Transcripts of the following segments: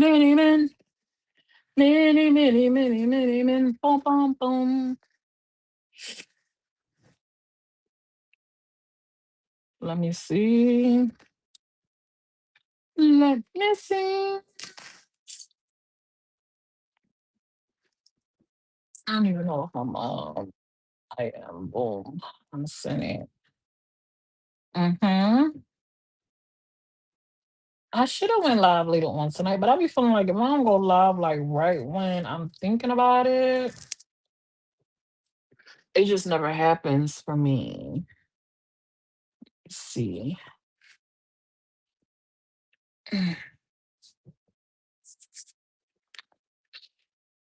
Many men, many, many, many, many men. Boom, boom, boom. Let me see. Let me see. I don't even know if I'm I am. Boom. I'm sending. Mm-hmm. I should have went live later on tonight, but I be feeling like if I don't go live like right when I'm thinking about it, it just never happens for me. Let's see.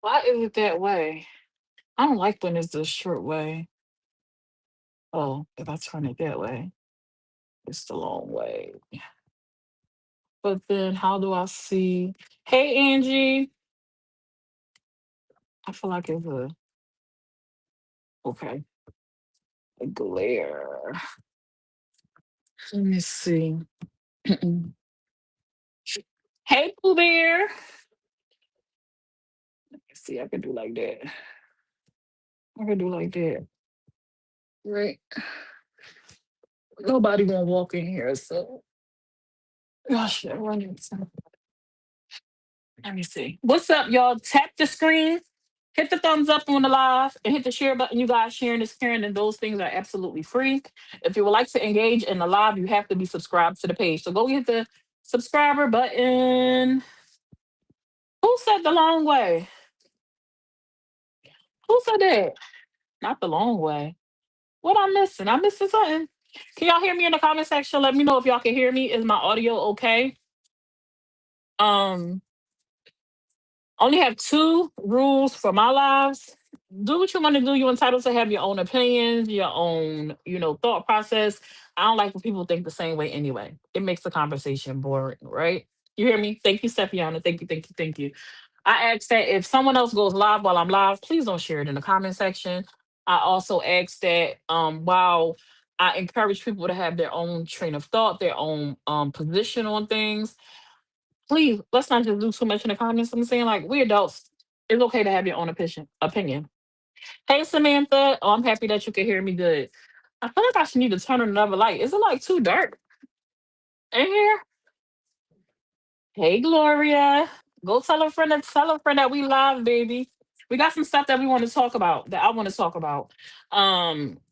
Why is it that way? I don't like when it's the short way. Oh, if I turn it that way, it's the long way. But then how do I see? Hey, Angie. I feel like it's a okay. A glare. Let me see. Hey, Pooh Bear. Let's see, I can do like that. I can do like that. Right. Nobody gonna walk in here, so gosh, that running. Let me see. What's up, y'all? Tap the screen, hit the thumbs up on the live, and hit the share button. You guys sharing this, caring, and those things are absolutely free. If you would like to engage in the live, you have to be subscribed to the page. So go hit the subscriber button. Who said the long way? Who said that? Not the long way. What I'm missing? I'm missing something. Can y'all hear me in the comment section? Let me know if y'all can hear me. Is my audio okay? Um, only have two rules for my lives. Do what you want to do. You're entitled to have your own opinions, your own, thought process. I don't like when people think the same way anyway. It makes the conversation boring, right? You hear me? Thank you, Stefiana. Thank you, thank you, thank you. I ask that if someone else goes live while I'm live, please don't share it in the comment section. I also ask that while I encourage people to have their own train of thought, their own position on things, please let's not just do too much in the comments. I'm saying like we adults, it's okay to have your own opinion. Hey Samantha, oh I'm happy that you can hear me good. I feel like I should need to turn on another light. Is it like too dark in here? Hey Gloria, go tell a friend that we live, baby. We got some stuff that we want to talk about that I want to talk about.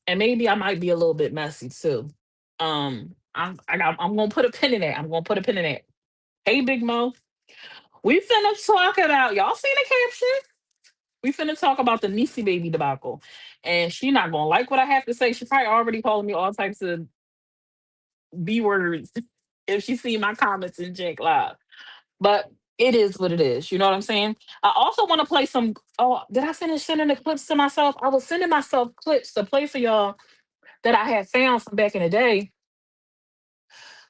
And maybe I might be a little bit messy too. I'm gonna put a pin in it. I'm gonna put a pin in it. Hey Big Mo, we finna talk about y'all seen the caption? We finna talk about the Niecy baby debacle, and she not gonna like what I have to say. She probably already calling me all types of b words if she see my comments in Jake Live. But it is what it is. You know what I'm saying? I also want to play some. Oh, did I finish sending the clips to myself? I was sending myself clips to play for y'all that I had found from back in the day.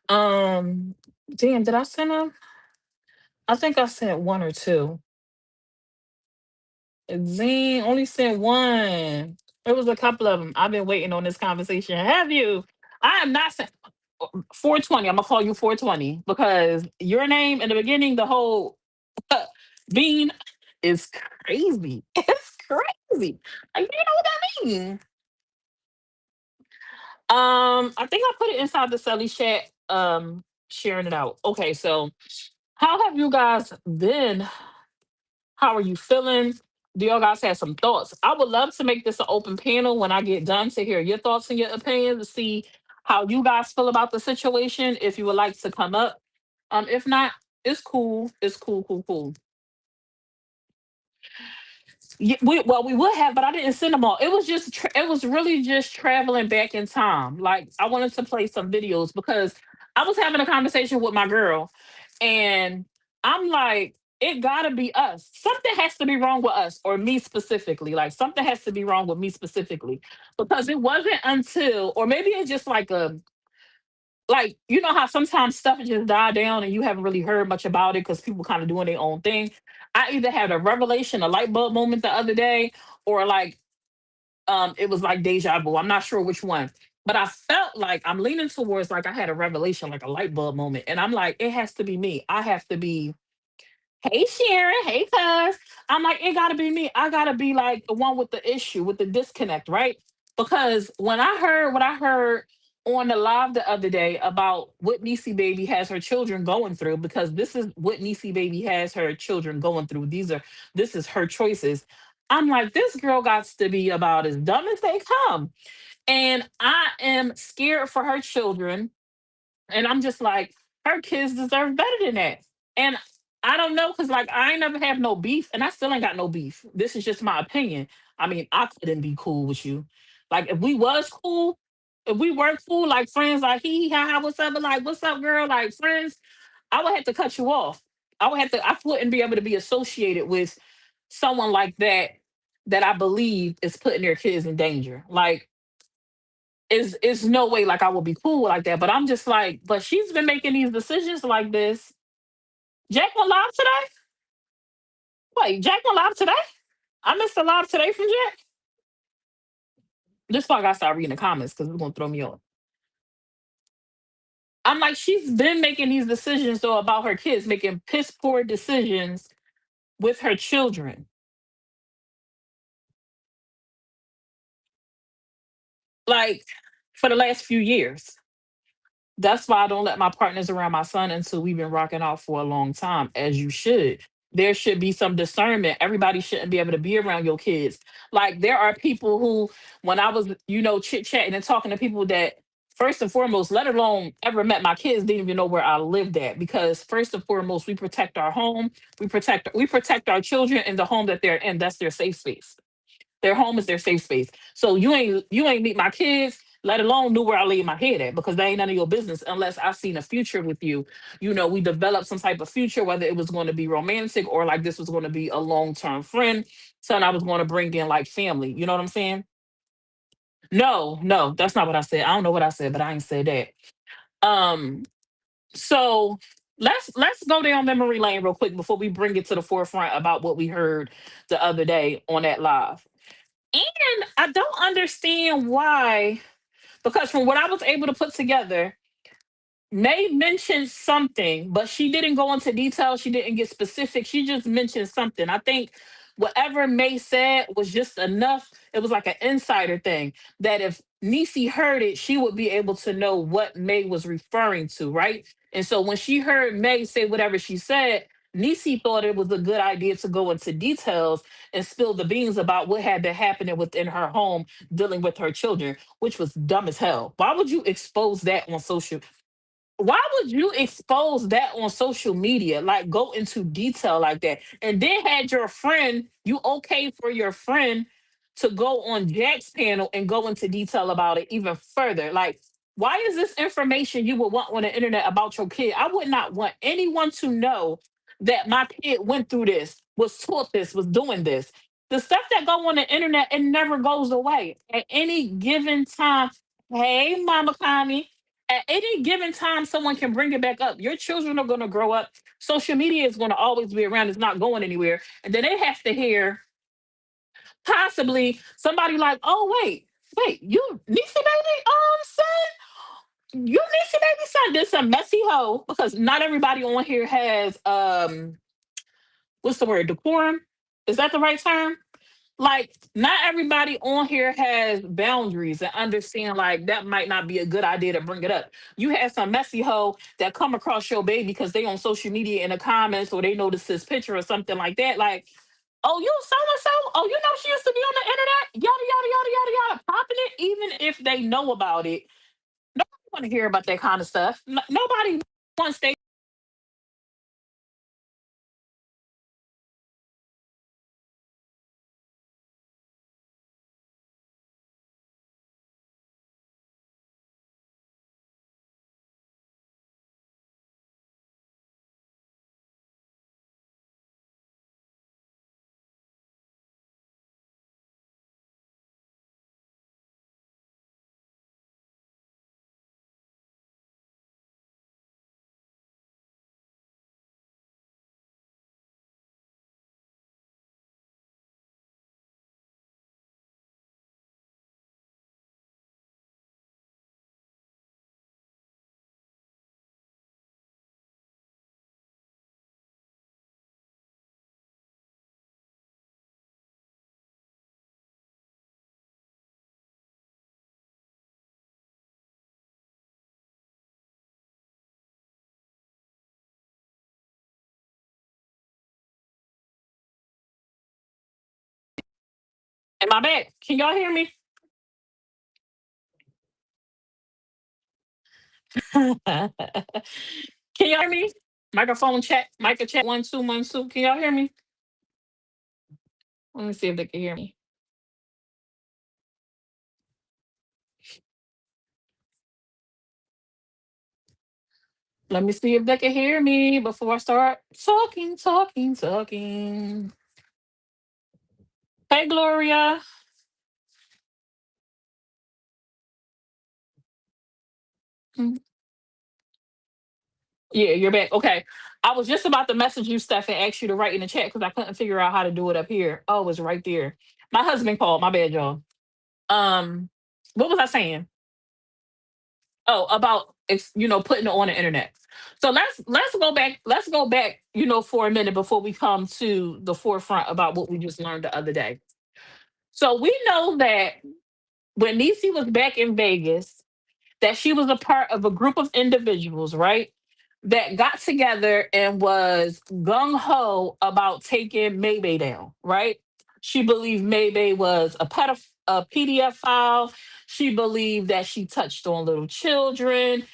Um, damn, did I send them? I think I sent one or two. Zine only sent one. It was a couple of them. I've been waiting on this conversation. Have you? I am not sent 420. I'm gonna call you 420 because your name in the beginning, the whole bean is crazy. It's crazy. Like, you know what I mean? I think I put it inside the Sully chat, sharing it out. Okay, so how have you guys been? How are you feeling? Do y'all guys have some thoughts? I would love to make this an open panel when I get done to hear your thoughts and your opinions to see how you guys feel about the situation. If you would like to come up, if not, it's cool. It's cool, cool, cool. Yeah, we would have, but I didn't send them all. It was just it was really just traveling back in time. Like I wanted to play some videos because I was having a conversation with my girl, and I'm like, it gotta be us. Something has to be wrong with us, or me specifically. Like something has to be wrong with me specifically because it wasn't until, or maybe it's just like you know how sometimes stuff just die down and you haven't really heard much about it because people kind of doing their own thing. I either had a revelation, a light bulb moment the other day, or like it was like deja vu. I'm not sure which one. But I felt like I'm leaning towards like I had a revelation, like a light bulb moment. And I'm like, it has to be me. I have to be Hey Sharon, hey cuz. I'm like, it gotta be me. I gotta be like the one with the issue, with the disconnect, right? Because when I heard what I heard on the live the other day about what Niecy Baby has her children going through, because this is what Niecy Baby has her children going through. This is her choices. I'm like, this girl got to be about as dumb as they come. And I am scared for her children, and I'm just like, her kids deserve better than that. And I don't know, because like I ain't never have no beef, and I still ain't got no beef. This is just my opinion. I mean, I couldn't be cool with you. Like if we were cool, like friends, like he ha ha, what's up, but like what's up, girl, like friends, I would have to cut you off. I wouldn't be able to be associated with someone like that that I believe is putting their kids in danger. Like is no way like I would be cool like that. But I'm just like, but she's been making these decisions like this. Jack went live today? Wait, Jack went live today? I missed a live today from Jack. This why I gotta start reading the comments because it's gonna throw me off. I'm like, she's been making these decisions though about her kids, making piss poor decisions with her children. Like for the last few years. That's why I don't let my partners around my son until we've been rocking out for a long time, as you should. There should be some discernment. Everybody shouldn't be able to be around your kids. Like there are people who, when I was, chit chatting and talking to people that first and foremost, let alone ever met my kids, didn't even know where I lived at. Because first and foremost, we protect our home, we protect our children in the home that they're in. That's their safe space. Their home is their safe space. So you ain't meet my kids, let alone knew where I laid my head at, because that ain't none of your business unless I seen a future with you. We developed some type of future, whether it was going to be romantic or like this was going to be a long-term friend. Son, I was going to bring in like family. You know what I'm saying? No, no, that's not what I said. I don't know what I said, but I ain't say that. Um, so let's go down memory lane real quick before we bring it to the forefront about what we heard the other day on that live. And I don't understand why, because from what I was able to put together, May mentioned something, but she didn't go into detail. She didn't get specific. She just mentioned something. I think whatever May said was just enough. It was like an insider thing that if Nisi heard it, she would be able to know what May was referring to, right? And so when she heard May say whatever she said, Nisi thought it was a good idea to go into details and spill the beans about what had been happening within her home dealing with her children, which was dumb as hell. Why would you expose that on social? Why would you expose that on social media? Like go into detail like that. And then had your friend, you okay for your friend to go on Jack's panel and go into detail about it even further. Like, why is this information you would want on the internet about your kid? I would not want anyone to know that my kid went through this, was taught this, was doing this. The stuff that go on the internet, it never goes away. At any given time, hey, Mama Connie, at any given time, someone can bring it back up. Your children are going to grow up. Social media is going to always be around. It's not going anywhere. And then they have to hear possibly somebody like, oh, wait, you Niecy baby, son, you Niecy baby son did some messy hoe, because not everybody on here has what's the word, decorum? Is that the right term? Like not everybody on here has boundaries and understand like that might not be a good idea to bring it up. You have some messy hoe that come across your baby because they on social media in the comments, or they notice this picture or something like that. Like, oh, you so and so. Oh, you know she used to be on the internet. Yada yada yada yada yada, popping it. Even if they know about it, nobody want to hear about that kind of stuff. Nobody wants they Am I back? Can y'all hear me? Can y'all hear me? Microphone check. Micro check. 1 2 1 2. Can y'all hear me? Let me see if they can hear me. Let me see if they can hear me before I start talking, talking, talking. Hey, Gloria. Mm, yeah, you're back. Okay. I was just about to message you, Steph, and ask you to write in the chat because I couldn't figure out how to do it up here. Oh, it's right there. My husband called. My bad, y'all. What was I saying? Oh, about putting it on the internet. So let's go back. Let's go back, for a minute before we come to the forefront about what we just learned the other day. So we know that when Niecy was back in Vegas, that she was a part of a group of individuals, right? That got together and was gung ho about taking Maybay down, right? She believed Maybay was a PDF file. She believed that she touched on little children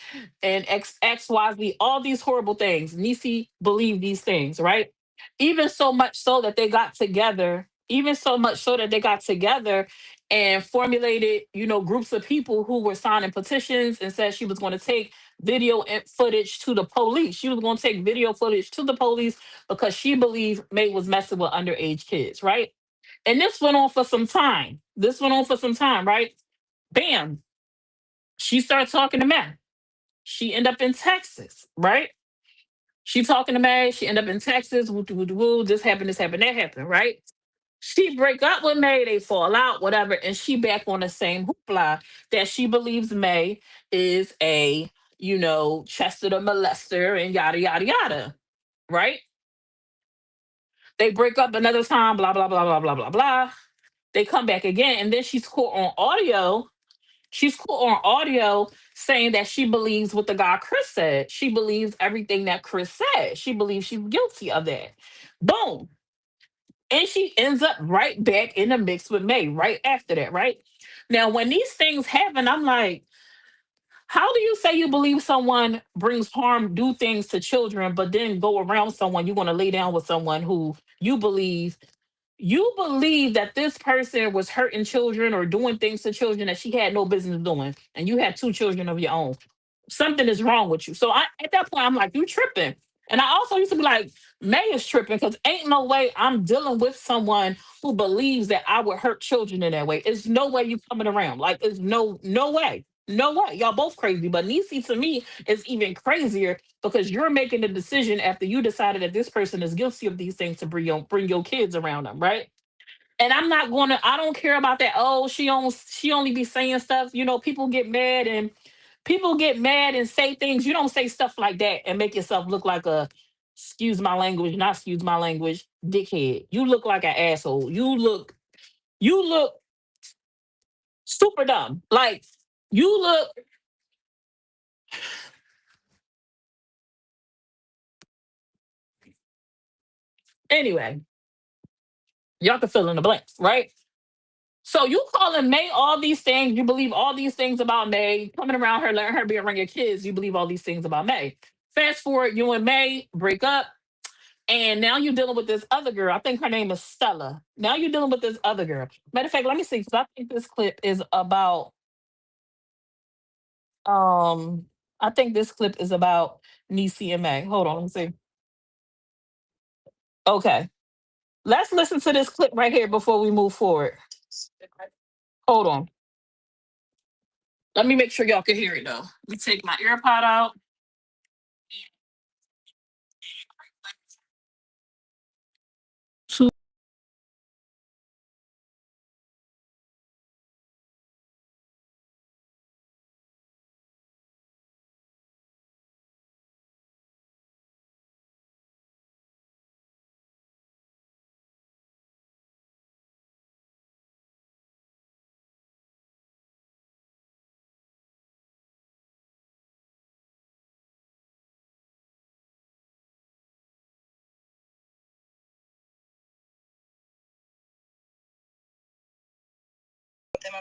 and XYZ, all these horrible things. Nisi believed these things, right? Even so much so that they got together, even so much so that they got together and formulated, groups of people who were signing petitions and said she was going to take footage to the police. She was going to take video footage to the police because she believed May was messing with underage kids, right? And this went on for some time. This went on for some time, right? Bam. She started talking to May. She ended up in Texas, right? She talking to May. She ended up in Texas. Woo, woo, woo, woo. This happened, that happened, right? She break up with May, they fall out, whatever, and she back on the same hoopla that she believes May is a, Chester the molester and yada yada yada, right? They break up another time, blah blah blah blah blah blah blah. They come back again, and then she's caught on audio. She's caught on audio saying that she believes what the guy Chris said. She believes everything that Chris said. She believes she's guilty of that. Boom. And she ends up right back in the mix with May right after that, right? Now, when these things happen, I'm like, how do you say you believe someone brings harm, do things to children, but then go around someone, you want to lay down with someone who you believe that this person was hurting children or doing things to children that she had no business doing, and you had two children of your own. Something is wrong with you. So at that point, I'm like, you tripping. And I also used to be like, May is tripping because ain't no way I'm dealing with someone who believes that I would hurt children in that way. It's no way you coming around. Like, it's no way. No way. Y'all both crazy. But Nisi to me is even crazier because you're making the decision after you decided that this person is guilty of these things to bring your kids around them, right? And I don't care about that. Oh, she only be saying stuff. People get mad and say things. You don't say stuff like that and make yourself look like a, excuse my language, not excuse my language, dickhead. You look like an asshole. You look super dumb. Like, you look, anyway, y'all can fill in the blanks, right? So you calling May all these things, you believe all these things about May, coming around her, letting her be around your kids, you believe all these things about May. Fast forward, you and May break up, and now you're dealing with this other girl. I think her name is Stella. Now you're dealing with this other girl. Matter of fact, let me see, because I think this clip is about um I think this clip is about Niecy and May. Hold on, let me see. Okay. Let's listen to this clip right here before we move forward. Hold on. Let me make sure y'all can hear it though. Let me take my AirPod out.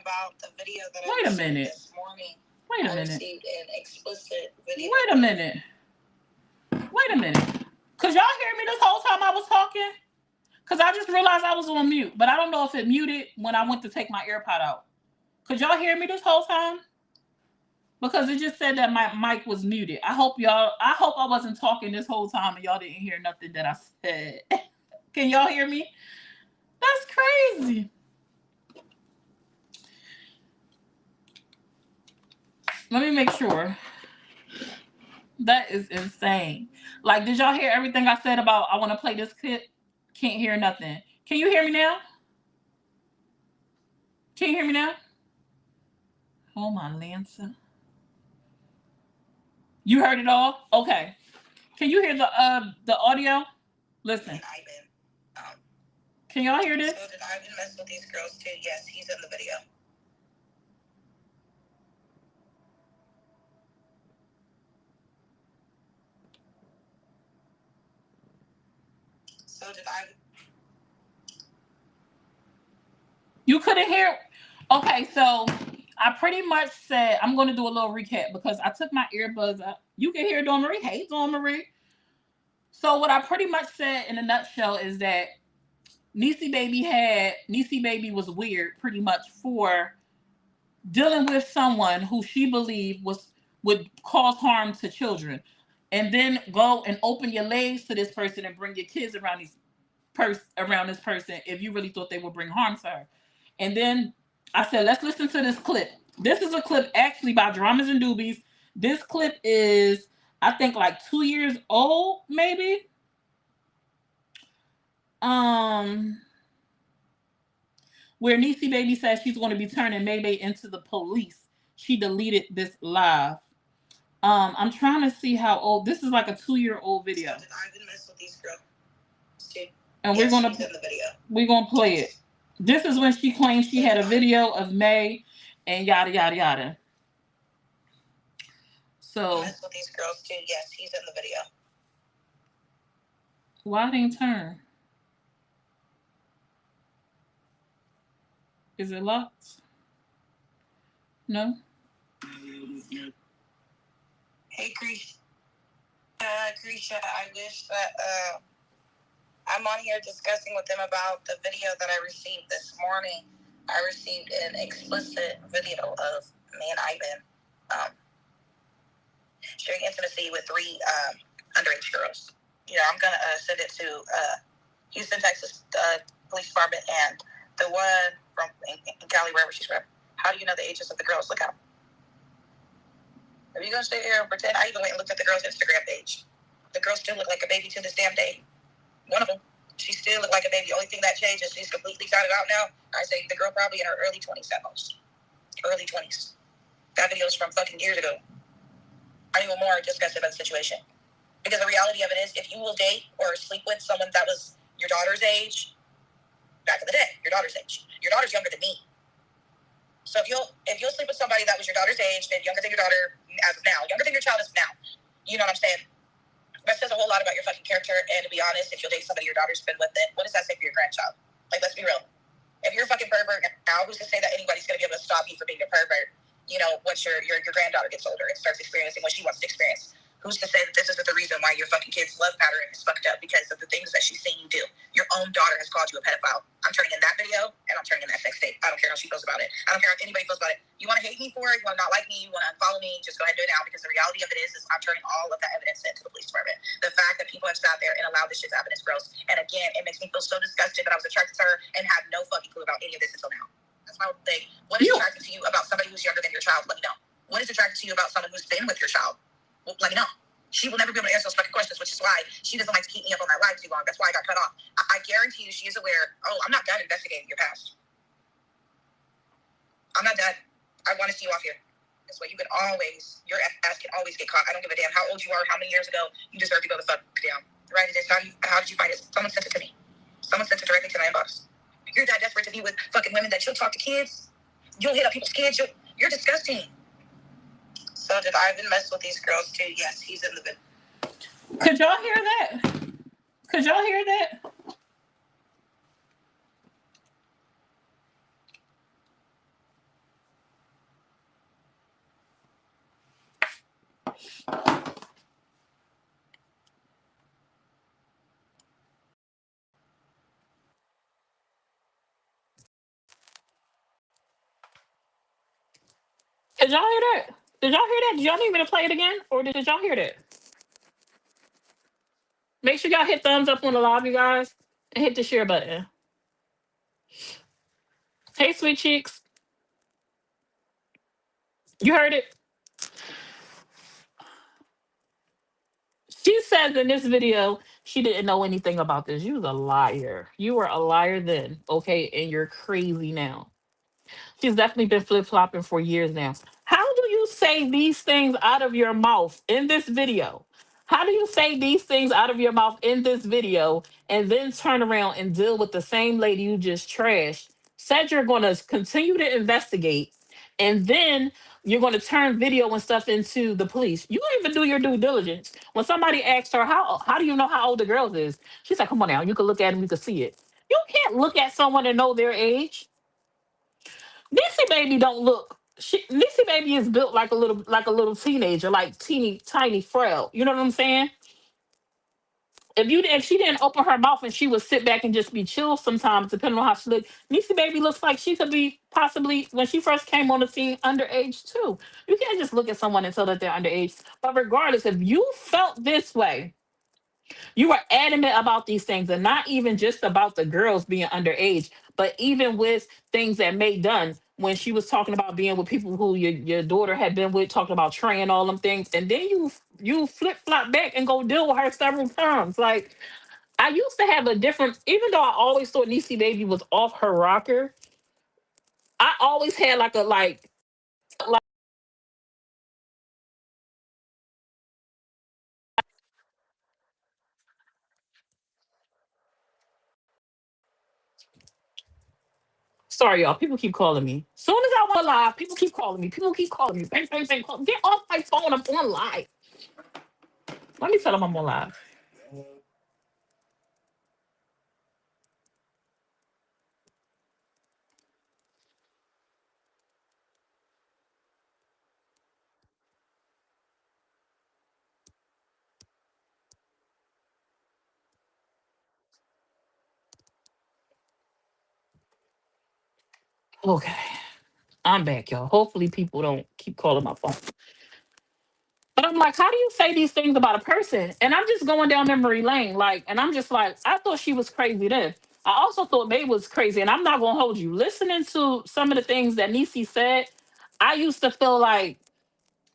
about the video that I received this morning. Wait a I minute. received an explicit video. Wait a minute. Could y'all hear me this whole time I was talking? Because I just realized I was on mute, but I don't know if it muted when I went to take my AirPod out. Could y'all hear me this whole time? Because it just said that my mic was muted. I hope I wasn't talking this whole time and y'all didn't hear nothing that I said. Can y'all hear me? That's crazy. Let me make sure. That is insane. Like, did y'all hear everything I said about I want to play this clip? Can't hear nothing. Can you hear me now? Can you hear me now? Oh my Lancer. You heard it all? Okay. Can you hear the audio? Listen. Can y'all hear this? So did Ivan mess with these girls too? Yes, he's in the video. So did Ivan. You couldn't hear? Okay, so I pretty much said I'm going to do a little recap because I took my earbuds out. You can hear Dawn Marie. Hey, Dawn Marie. So what I pretty much said in a nutshell is that Nieeci Baby was weird pretty much for dealing with someone who she believed would cause harm to children, and then go and open your legs to this person and bring your kids around this person if you really thought they would bring harm to her. And then I said, let's listen to this clip. This is a clip actually by Dramas and Doobies. This clip is, I think, like 2 years old, maybe. Where Nieeci Baby says she's going to be turning Maybay into the police. She deleted this live. I'm trying to see how old. This is like a 2-year-old video. So did Ivan mess with these girls too? And yes, we're gonna play it. This is when she claimed she had a video of May and yada yada yada. So mess with these girls too. Yes, he's in the video. Why didn't turn? Is it locked? No. Hey, Grisha, I wish that I'm on here discussing with them about the video that I received this morning. I received an explicit video of me and Ivan sharing intimacy with 3 underage girls. Yeah, I'm going to send it to Houston, Texas Police Department and the one from in Cali, wherever she's from. How do you know the ages of the girls? Look out. Are you going to stay here and pretend? I even went and looked at the girl's Instagram page. The girls still look like a baby to this damn day. One of them, she still looked like a baby. The only thing that changed is she's completely found it out now. I say the girl probably in her early 20s at most. Early 20s. That video is from fucking years ago. I'm even more disgusted by the situation. Because the reality of it is, if you will date or sleep with someone that was your daughter's age, back in the day, your daughter's age. Your daughter's younger than me. So if you'll sleep with somebody that was your daughter's age and younger than your daughter as of now, younger than your child is now, you know what I'm saying? That says a whole lot about your fucking character. And to be honest, if you'll date somebody your daughter's been with, then what does that say for your grandchild? Like, let's be real. If you're a fucking pervert now, who's to say that anybody's going to be able to stop you from being a pervert? You know, once your granddaughter gets older and starts experiencing what she wants to experience. Who's to say that this isn't the reason why your fucking kid's love pattern is fucked up because of the things that she's seen you do? Your own daughter has called you a pedophile. I'm turning in that video and I'm turning in that sex tape. I don't care how she feels about it. I don't care if anybody feels about it. You want to hate me for it? You want to not like me? You want to unfollow me? Just go ahead and do it now because the reality of it is I'm turning all of that evidence into the police department. The fact that people have sat there and allowed this shit to happen is gross. And again, it makes me feel so disgusted that I was attracted to her and had no fucking clue about any of this until now. That's my thing. What is attracted to you about somebody who's younger than your child? Let me know. What is attracted to you about someone who's been with your child? Well, let me know. She will never be able to answer those fucking questions, which is why she doesn't like to keep me up on my live too long. That's why I got cut off. I guarantee you she is aware, I'm not done investigating your past. I'm not done. I want to see you off here. This way you can always, your ass can always get caught. I don't give a damn how old you are, how many years ago, you deserve to go the fuck down. Right? How did you find it? Someone sent it to me. Someone sent it directly to my inbox. You're that desperate to be with fucking women that you'll talk to kids. You'll hit up people's kids. You're disgusting. So did Ivan mess with these girls too? Yes, he's in the video. Could y'all hear that? Could y'all hear that? Did y'all hear that? Did y'all hear that? Did y'all need me to play it again? Or did y'all hear that? Make sure y'all hit thumbs up on the live, you guys, and hit the share button. Hey, sweet cheeks. You heard it? She says in this video she didn't know anything about this. You was a liar. You were a liar then, okay? And you're crazy now. She's definitely been flip flopping for years now. How do you say these things out of your mouth in this video? How do you say these things out of your mouth in this video and then turn around and deal with the same lady you just trashed? Said you're going to continue to investigate, and then you're going to turn video and stuff into the police. You don't even do your due diligence. When somebody asks her, how do you know how old the girl is? She's like, come on now, you can look at them, you can see it. You can't look at someone and know their age. Nissy baby don't look. Nissy baby is built like a little teenager, like teeny tiny frail. You know what I'm saying? If she didn't open her mouth and she would sit back and just be chill sometimes, depending on how she looked, Nissy baby looks like she could be possibly when she first came on the scene underage too. You can't just look at someone and tell that they're underage. But regardless, if you felt this way, you were adamant about these things, and not even just about the girls being underage, but even with things that May done when she was talking about being with people who your daughter had been with, talking about trying all them things, and then you flip flop back and go deal with her several times. Like I used to have a different, even though I always thought Niecy Baby was off her rocker, I always had like sorry y'all, people keep calling me. Soon as I went live, people keep calling me. People keep calling me. Bang, bang, bang, call. Get off my phone. I'm on live. Let me tell them I'm on live. Okay, I'm back, y'all. Hopefully, people don't keep calling my phone. But I'm like, how do you say these things about a person? And I'm just going down memory lane, and I'm just like, I thought she was crazy then. I also thought May was crazy, and I'm not gonna hold you. Listening to some of the things that Nisi said, I used to feel like,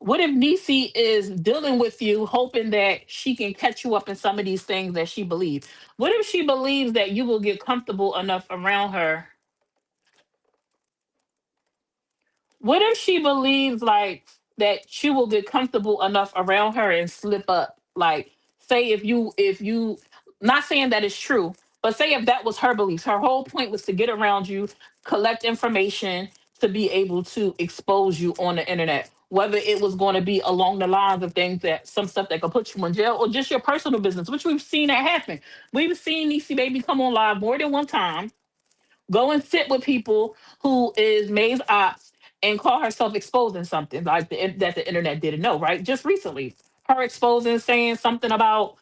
what if Nisi is dealing with you, hoping that she can catch you up in some of these things that she believes? What if she believes that you will get comfortable enough around her? What if she believes like that she will get comfortable enough around her and slip up? Like, say if you not saying that it's true, but say if that was her beliefs, her whole point was to get around you, collect information to be able to expose you on the internet. Whether it was going to be along the lines of things that some stuff that could put you in jail or just your personal business, which we've seen that happen. We've seen Niecy Baby come on live more than one time, go and sit with people who is May's ops and call herself exposing something like that the internet didn't know, right? Just recently, her exposing saying something about,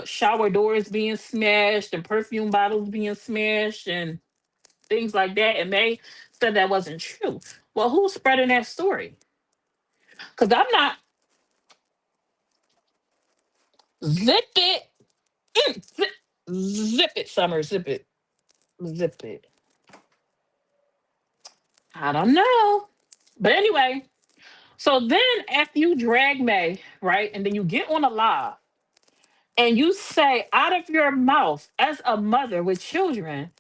shower doors being smashed and perfume bottles being smashed and things like that. And May said that wasn't true. Well, who's spreading that story? Because I'm not. Zip it. Zip, zip it, Summer. Zip it. Zip it. I don't know. But anyway, so then after you drag May, right, and then you get on a live and you say out of your mouth as a mother with children,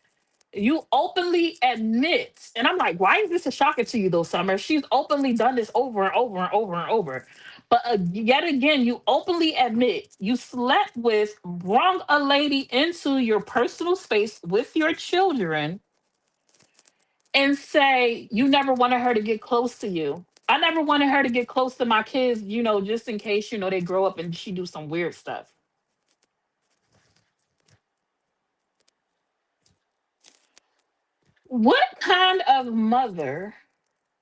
you openly admit, and I'm like, why is this a shocker to you though, Summer? She's openly done this over and over and over and over. But yet again, you openly admit you slept with, brung a lady into your personal space with your children and say you never wanted her to get close to you. I never wanted her to get close to my kids, just in case, they grow up and she do some weird stuff. What kind of mother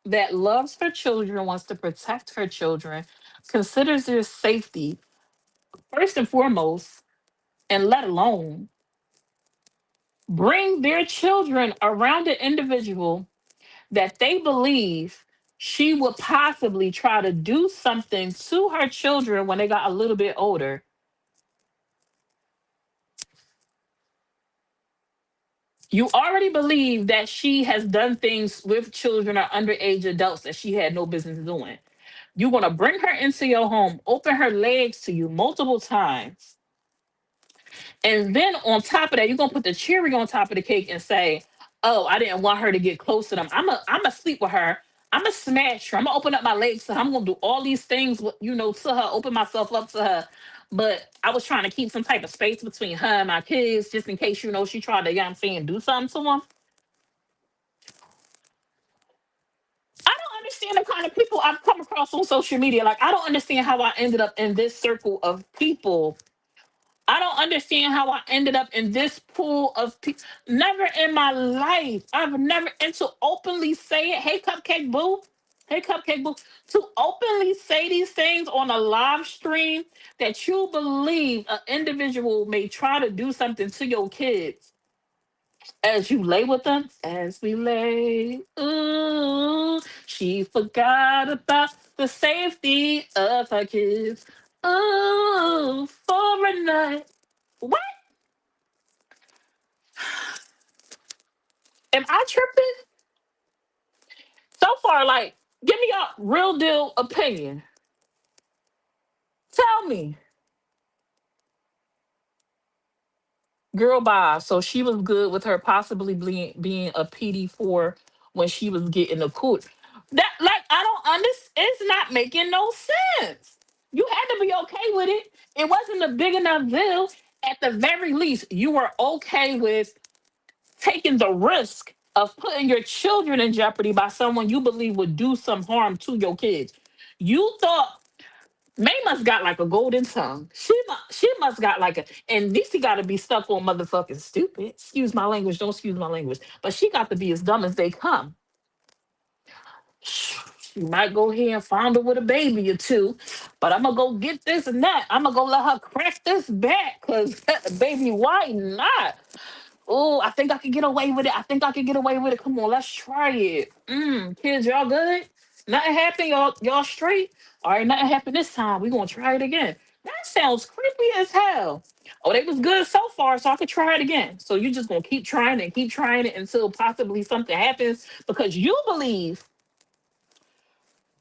that loves her children, wants to protect her children, considers their safety first and foremost, and let alone bring their children around an individual that they believe she would possibly try to do something to her children when they got a little bit older. You already believe that she has done things with children or underage adults that she had no business doing. You're going to bring her into your home, open her legs to you multiple times. And then on top of that, you're going to put the cherry on top of the cake and say, oh, I didn't want her to get close to them. I'm going to sleep with her. I'm going to smash her. I'm going to open up my legs to her. I'm going to do all these things, to her, open myself up to her. But I was trying to keep some type of space between her and my kids just in case, she tried to, do something to them. I don't understand the kind of people I've come across on social media. Like, I don't understand how I ended up in this circle of people. I don't understand how I ended up in this pool of people. Never in my life. I've never, and to openly say it, hey, Cupcake Boo, hey, Cupcake Boo, to openly say these things on a live stream that you believe an individual may try to do something to your kids as you lay with them, as we lay, ooh, she forgot about the safety of her kids. Ooh, for a night. What? Am I tripping? So far, like, give me your real deal opinion. Tell me. Girl, bye. So she was good with her possibly being a PD4 when she was getting a cool. That, like, I don't understand. It's not making no sense. You had to be okay with it. It wasn't a big enough deal. At the very least, you were okay with taking the risk of putting your children in jeopardy by someone you believe would do some harm to your kids. You thought May must got like a golden tongue. She must got like a, and Niecy got to be stuck on motherfucking stupid. Excuse my language. Don't excuse my language. But she got to be as dumb as they come. She might go here and fondle with a baby or two, but I'm gonna go get this and that. I'm gonna go let her crack this back, cause baby, why not? Oh, I think I can get away with it. I think I can get away with it. Come on, let's try it. Kids, y'all good? Nothing happened. Y'all straight? All right, nothing happened this time. We gonna try it again. That sounds creepy as hell. Oh, they was good so far, so I could try it again. So you just gonna keep trying it until possibly something happens because you believe.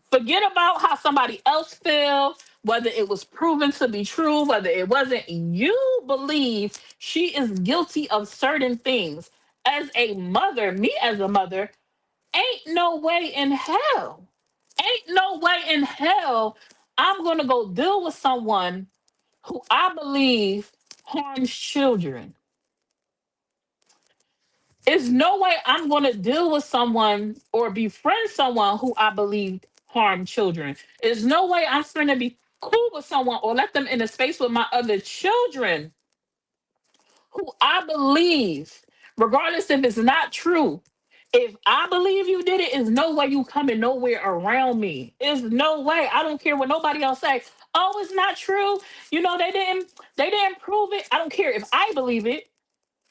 Forget about how somebody else feel, whether it was proven to be true, whether it wasn't. You believe she is guilty of certain things. As a mother, me as a mother, ain't no way in hell, ain't no way in hell I'm gonna go deal with someone who I believe harms children. There's no way I'm going to deal with someone or befriend someone who I believe harm children. There's no way I'm going to be cool with someone or let them in a space with my other children who I believe, regardless if it's not true. If I believe you did it, is no way you coming nowhere around me. Is no way. I don't care what nobody else say. Oh, it's not true. They didn't prove it. I don't care if I believe it.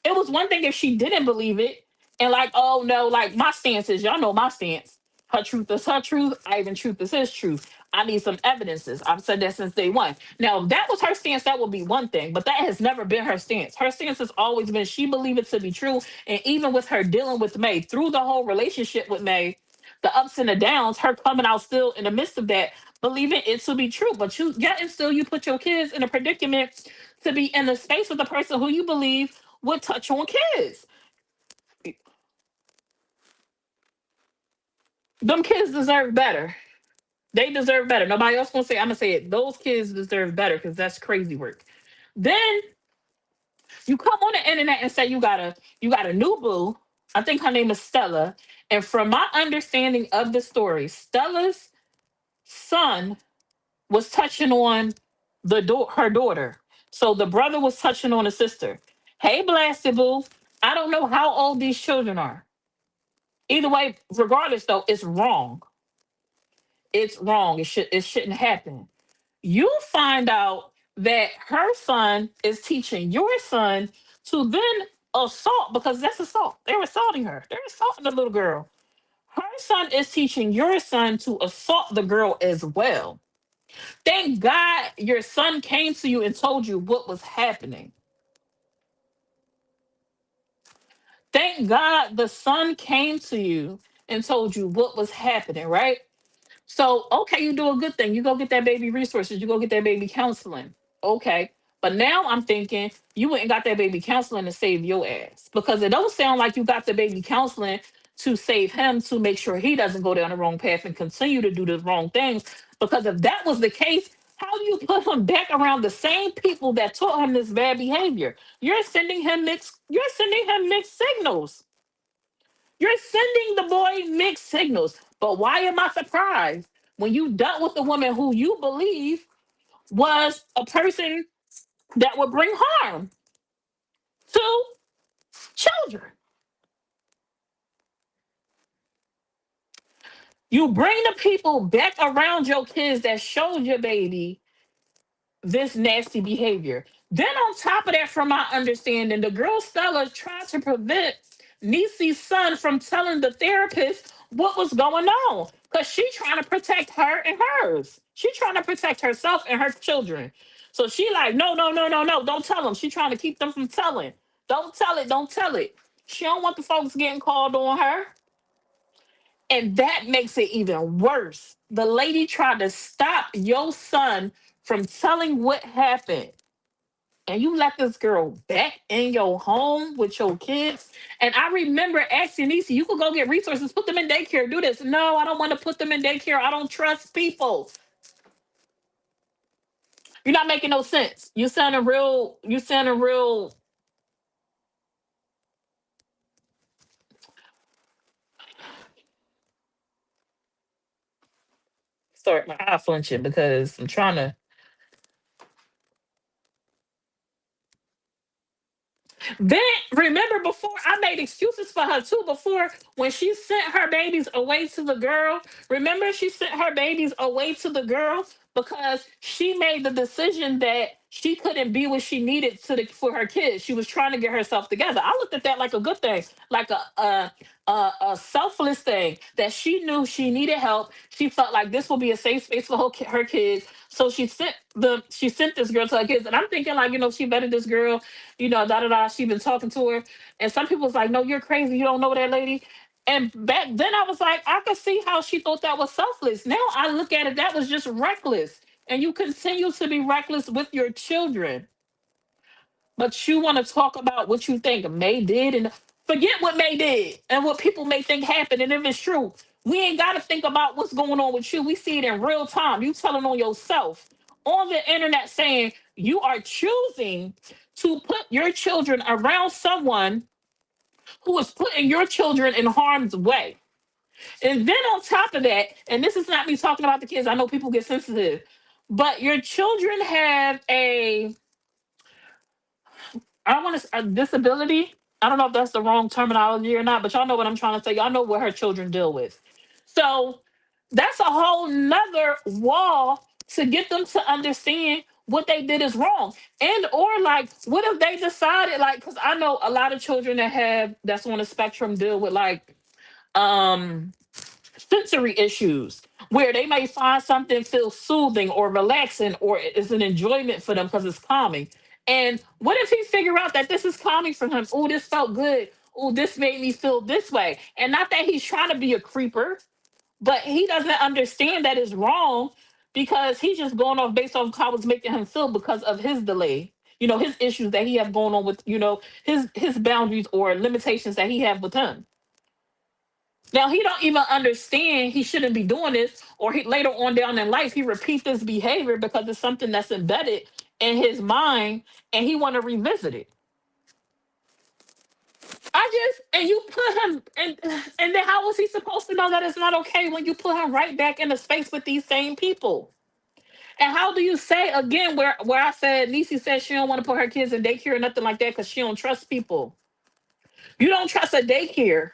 It was one thing if she didn't believe it and like, oh no, like my stance is, y'all know my stance. Her truth is her truth. Ivan truth is his truth. I need some evidences. I've said that since day one. Now, if that was her stance, that would be one thing, but that has never been her stance. Her stance has always been she believed it to be true. And even with her dealing with May through the whole relationship with May, the ups and the downs, her coming out still in the midst of that, believing it to be true. But yet and still you put your kids in a predicament to be in the space with the person who you believe would touch on kids. Them kids deserve better. They deserve better. Nobody else gonna say. I'm gonna say it. Those kids deserve better because that's crazy work. Then you come on the internet and say you got a new boo. I think her name is Stella. And from my understanding of the story, Stella's son was touching on her daughter. So the brother was touching on the sister. Hey, blasted boo. I don't know how old these children are. Either way, regardless though, it's wrong. It's wrong. It shouldn't happen. You find out that her son is teaching your son to then assault, because that's assault. They're assaulting her. They're assaulting the little girl. Her son is teaching your son to assault the girl as well. Thank God your son came to you and told you what was happening. Thank God the son came to you and told you what was happening, right? So, okay, you do a good thing. You go get that baby resources, you go get that baby counseling. Okay. But now I'm thinking you went and got that baby counseling to save your ass, because it don't sound like you got the baby counseling to save him, to make sure he doesn't go down the wrong path and continue to do the wrong things. Because if that was the case, how do you put him back around the same people that taught him this bad behavior? You're sending him mixed signals. You're sending the boy mixed signals. But why am I surprised when you dealt with the woman who you believe was a person that would bring harm to children? You bring the people back around your kids that showed your baby this nasty behavior. Then, on top of that, from my understanding, the girl Stella tried to prevent Niecy's son from telling the therapist what was going on, because she trying to protect her and hers. She trying to protect herself and her children. So she like, no, no, no, no, no, don't tell them. She trying to keep them from telling. Don't tell it. Don't tell it. She don't want the folks getting called on her. And that makes it even worse. The lady tried to stop your son from telling what happened. And you let this girl back in your home with your kids. And I remember asking Niecy, you could go get resources, put them in daycare, do this. No, I don't want to put them in daycare. I don't trust people. You're not making no sense. You sounding real. Sorry, my eye flinching because I'm trying to. Then remember, before I made excuses for her too, before when she sent her babies away to the girl, remember she sent her babies away to the girl because she made the decision that she couldn't be what she needed for her kids. She was trying to get herself together. I looked at that like a good thing, like a selfless thing, that she knew she needed help. She felt like this will be a safe space for her kids. So she sent this girl to her kids. And I'm thinking, like, she vetted this girl, da da da. She been talking to her. And some people was like, no, you're crazy. You don't know that lady. And back then I was like, I could see how she thought that was selfless. Now I look at it, that was just reckless. And you continue to be reckless with your children. But you want to talk about what you think May did, and forget what May did and what people may think happened. And if it's true, we ain't got to think about what's going on with you. We see it in real time. You telling on yourself on the internet saying you are choosing to put your children around someone who is putting your children in harm's way. And then on top of that, and this is not me talking about the kids, I know people get sensitive, but your children have I want to a disability. I don't know if that's the wrong terminology or not, but y'all know what I'm trying to say. Y'all know what her children deal with. So that's a whole nother wall to get them to understand what they did is wrong. And or like, what if they decided, like, because I know a lot of children that's on the spectrum deal with like um sensory issues, where they may find something feel soothing or relaxing, or it's an enjoyment for them because it's calming. And what if he figure out that this is calming for him? Oh, this felt good. Oh, this made me feel this way. And not that he's trying to be a creeper, but he doesn't understand that it's wrong, because he's just going off based off how it's making him feel because of his delay. His issues that he have going on with, his boundaries or limitations that he have with him. Now he don't even understand he shouldn't be doing this, or he later on down in life he repeat this behavior because it's something that's embedded in his mind, and he want to revisit it. And you put him and then how was he supposed to know that it's not okay when you put him right back in the space with these same people? And how do you say again, where I said Niecy said she don't want to put her kids in daycare or nothing like that because she don't trust people? You don't trust a daycare.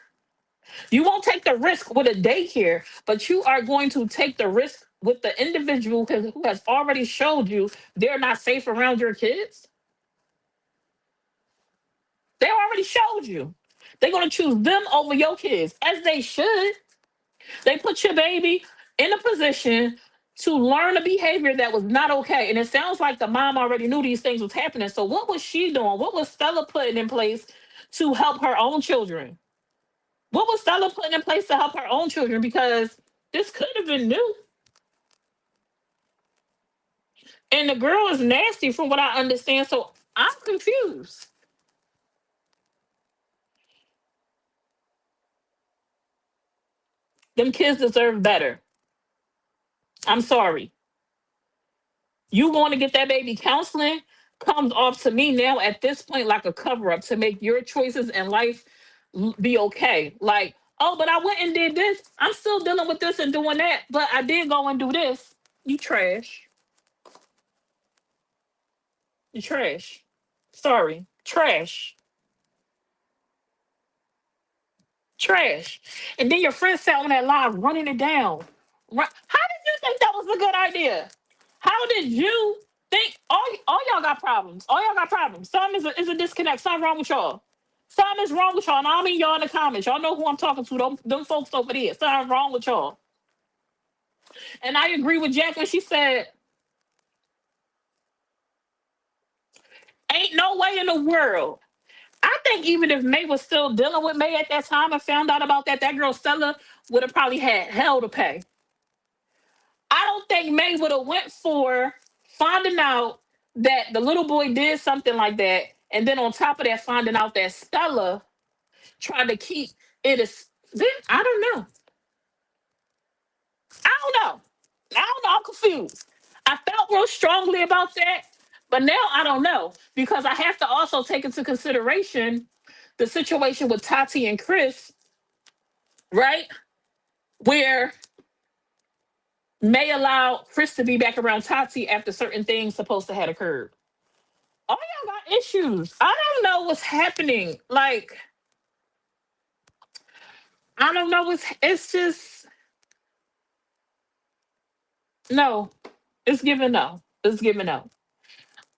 You won't take the risk with a daycare, but you are going to take the risk with the individual who has already showed you they're not safe around your kids. They already showed you. They're going to choose them over your kids, as they should. They put your baby in a position to learn a behavior that was not okay. And it sounds like the mom already knew these things was happening. So what was she doing? What was Stella putting in place to help her own children? What was Stella putting in place to help her own children? Because this could have been new. And the girl is nasty from what I understand. So I'm confused. Them kids deserve better. I'm sorry. You going to get that baby counseling comes off to me now at this point like a cover up to make your choices in life be okay. Like, oh, but I went and did this. I'm still dealing with this and doing that, but I did go and do this. You trash. You trash. Sorry. Trash. Trash. And then your friend sat on that live running it down. How did you think that was a good idea? How did you think all y'all got problems? All y'all got problems. Something is a disconnect. Something wrong with y'all. Something is wrong with y'all. And I mean y'all in the comments. Y'all know who I'm talking to. Them folks over there. Something wrong with y'all. And I agree with Jack when she said, ain't no way in the world. I think even if May was still dealing with May at that time and found out about that, that girl Stella would have probably had hell to pay. I don't think May would have went for finding out that the little boy did something like that, and then on top of that, finding out that Stella tried to keep it as. Then I don't know. I don't know. I don't know. I'm confused. I felt real strongly about that, but now I don't know because I have to also take into consideration the situation with Tati and Chris, right? Where May allow Chris to be back around Tati after certain things supposed to have occurred. All y'all got issues. I don't know what's happening. Like, I don't know what's it's just no. It's giving no. It's giving no.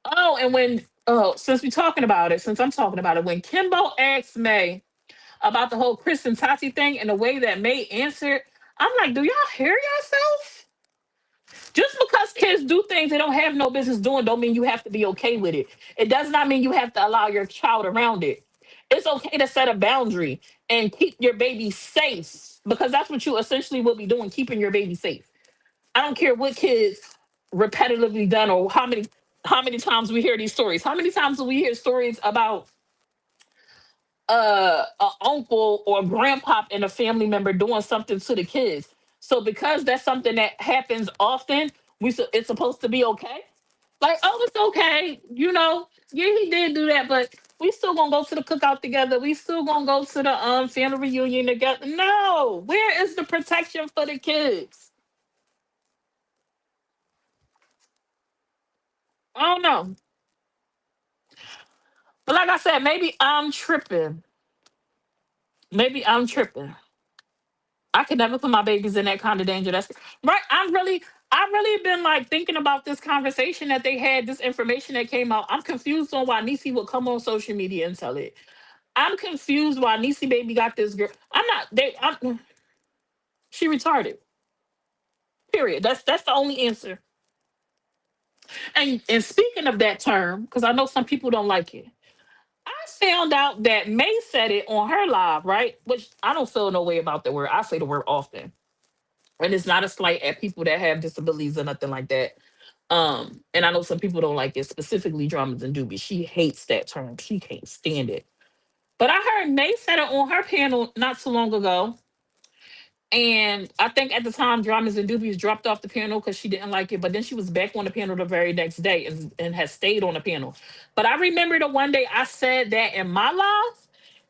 Oh, and when since we're talking about it, since I'm talking about it, when Kimbo asked May about the whole Chris and Tati thing and the way that May answered, I'm like, do y'all hear yourself? Just because kids do things they don't have no business doing, don't mean you have to be okay with it. It does not mean you have to allow your child around it. It's okay to set a boundary and keep your baby safe because that's what you essentially will be doing, keeping your baby safe. I don't care what kids repetitively done or how many times we hear these stories. How many times do we hear stories about a uncle or grandpa and a family member doing something to the kids? So because that's something that happens often, it's supposed to be okay. Like, oh, it's okay, yeah, he did do that, but we still gonna go to the cookout together. We still gonna go to the family reunion together. No, where is the protection for the kids? I don't know. But like I said, maybe I'm tripping. Maybe I'm tripping. I could never put my babies in that kind of danger. That's right. I really been like thinking about this conversation that they had, this information that came out. I'm confused on why Niecy would come on social media and tell it. I'm confused why Niecy baby got this girl. I'm not. She retarded. Period. That's the only answer. And speaking of that term, because I know some people don't like it, I found out that May said it on her live, right? Which I don't feel no way about the word. I say the word often, and it's not a slight at people that have disabilities or nothing like that. And I know some people don't like it, specifically dramas and doobies. She hates that term. She can't stand it. But I heard May said it on her panel not too long ago. And I think at the time, Dramas and Doobies dropped off the panel because she didn't like it. But then she was back on the panel the very next day and has stayed on the panel. But I remember the one day I said that in my live,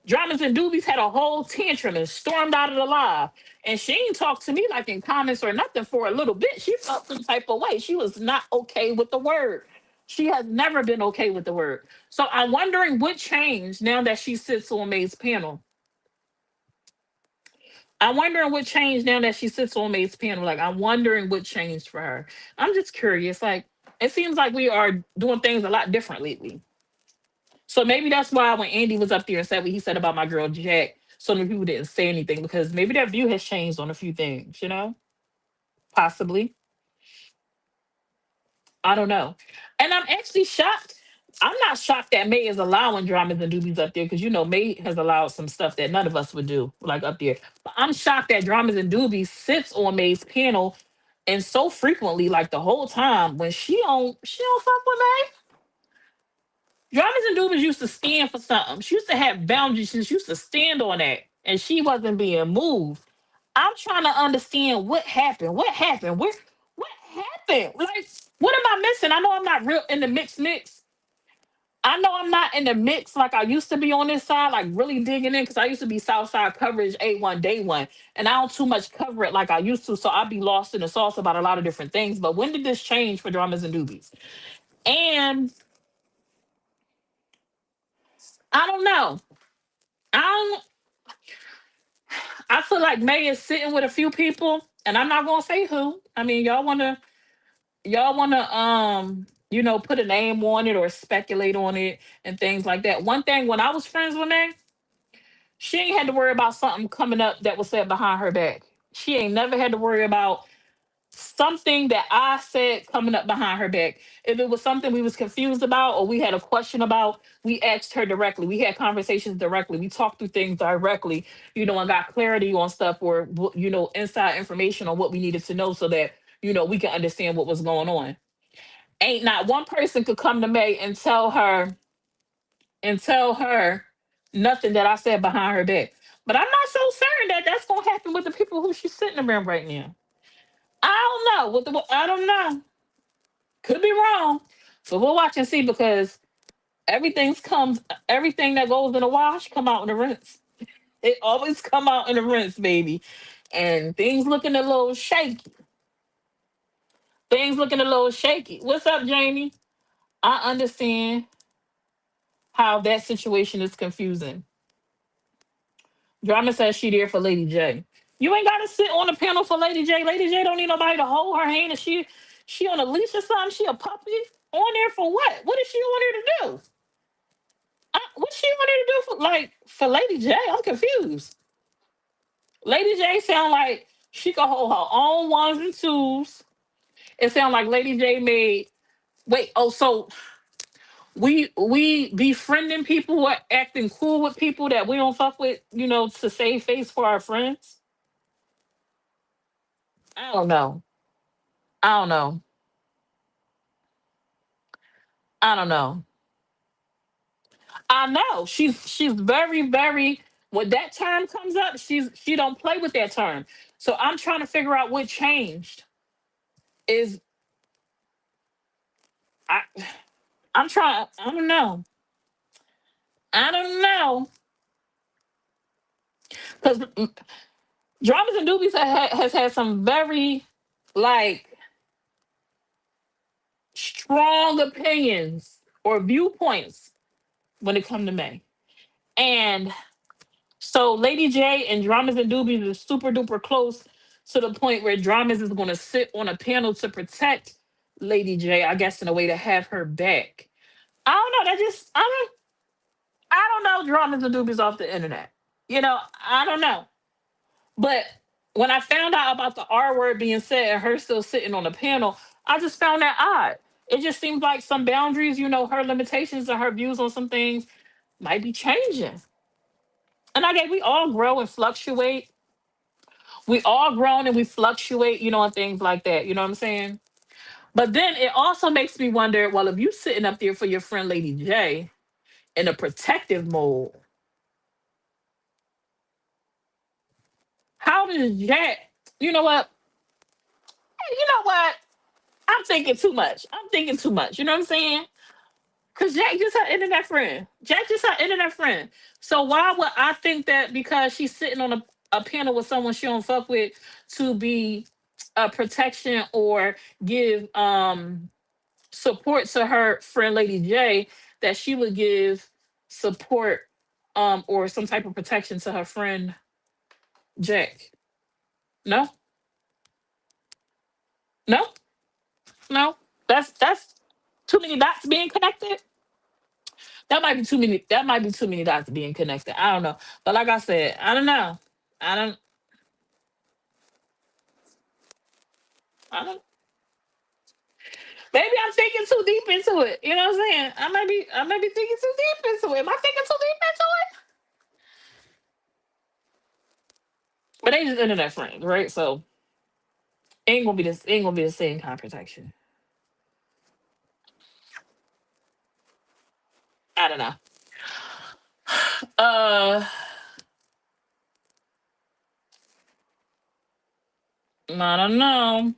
Dramas and Doobies had a whole tantrum and stormed out of the live. And she ain't talked to me like in comments or nothing for a little bit. She felt some type of way. She was not okay with the word. She has never been okay with the word. So I'm wondering what changed now that she sits on May's panel. I'm wondering what changed now that she sits on May's panel. Like, I'm wondering what changed for her. I'm just curious. Like, it seems like we are doing things a lot different lately. So maybe that's why when Andy was up there and said what he said about my girl Jack, so many people didn't say anything because maybe their view has changed on a few things, you know? Possibly. I don't know. And I'm actually shocked. I'm not shocked that May is allowing dramas and doobies up there because you know May has allowed some stuff that none of us would do, like up there. But I'm shocked that dramas and doobies sits on May's panel and so frequently, like the whole time when she don't fuck with May. Dramas and doobies used to stand for something. She used to have boundaries. She used to stand on that, and she wasn't being moved. I'm trying to understand what happened. What happened? What happened? Like, what am I missing? I know I'm not real in the mix. I know I'm not in the mix like I used to be on this side, like really digging in because I used to be Southside coverage A1 day one, and I don't too much cover it like I used to, so I'd be lost in the sauce about a lot of different things. But when did this change for dramas and doobies? And I don't know. I don't. I feel like May is sitting with a few people, and I'm not gonna say who. I mean, y'all wanna put a name on it or speculate on it and things like that. One thing when I was friends with May, she ain't had to worry about something coming up that was said behind her back. She ain't never had to worry about something that I said coming up behind her back. If it was something we was confused about or we had a question about, we asked her directly. We had conversations directly. We talked through things directly, and got clarity on stuff or inside information on what we needed to know so that we can understand what was going on. Ain't not one person could come to May and tell her nothing that I said behind her back. But I'm not so certain that that's gonna happen with the people who she's sitting around right now. I don't know. I don't know. Could be wrong. So we'll watch and see because everything that goes in a wash come out in a rinse. It always come out in a rinse, baby. And things looking a little shaky. Things looking a little shaky. What's up, Jamie? I understand how that situation is confusing. Drama says she there for Lady J. You ain't gotta sit on the panel for Lady J. Lady J don't need nobody to hold her hand and she on a leash or something. She a puppy on there for what? What is she on there to do? What she on there to do for Lady J? I'm confused. Lady J sound like she could hold her own ones and twos. It sound like Lady J made wait. Oh, so we befriending people or acting cool with people that we don't fuck with, to save face for our friends. I don't know. I don't know. I don't know. I know she's very when that term comes up, she don't play with that term. So I'm trying to figure out what changed. Is I I'm trying. I don't know. I don't know because dramas and doobies has had some very like strong opinions or viewpoints when it come to May. And so Lady J and Dramas and Doobies is super duper close to the point where Dramas is going to sit on a panel to protect Lady J, I guess, in a way to have her back. I don't know. I don't know Dramas and Doobies off the internet. I don't know. But when I found out about the R word being said and her still sitting on the panel, I just found that odd. It just seems like some boundaries, her limitations and her views on some things might be changing. And I get we all grow and fluctuate. We all grown and we fluctuate, and things like that. You know what I'm saying? But then it also makes me wonder, well, if you sitting up there for your friend Lady J in a protective mode, how does Jack, you know what? Hey, you know what? I'm thinking too much. I'm thinking too much. You know what I'm saying? Because Jack just her internet friend. Jack just her internet friend. So why would I think that because she's sitting on a panel with someone she don't fuck with to be a protection or give support to her friend Lady J that she would give support or some type of protection to her friend Jack. No, no, no. That's too many dots being connected. That might be too many. That might be too many dots being connected. I don't know. But like I said, I don't know. I don't. I don't. Maybe I'm thinking too deep into it. You know what I'm saying? I might be thinking too deep into it. Am I thinking too deep into it? But they just internet friends, right? So ain't gonna be this. Ain't gonna be the same kind of protection. I don't know. Uh, I don't know.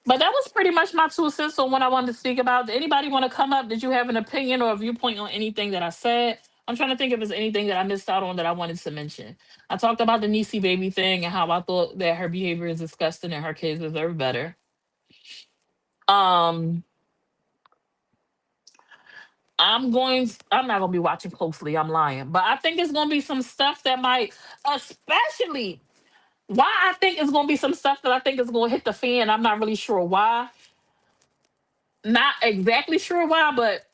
But that was pretty much my 2 cents on what I wanted to speak about. Did anybody want to come up? Did you have an opinion or a viewpoint on anything that I said? I'm trying to think if there's anything that I missed out on that I wanted to mention. I talked about the Niecy baby thing and how I thought that her behavior is disgusting and her kids deserve better. Um, I'm not gonna be watching closely. I'm lying, but I think it's gonna be some stuff that might, especially why I think it's gonna be some stuff that I think is gonna hit the fan. I'm not really sure why. Not exactly sure why, but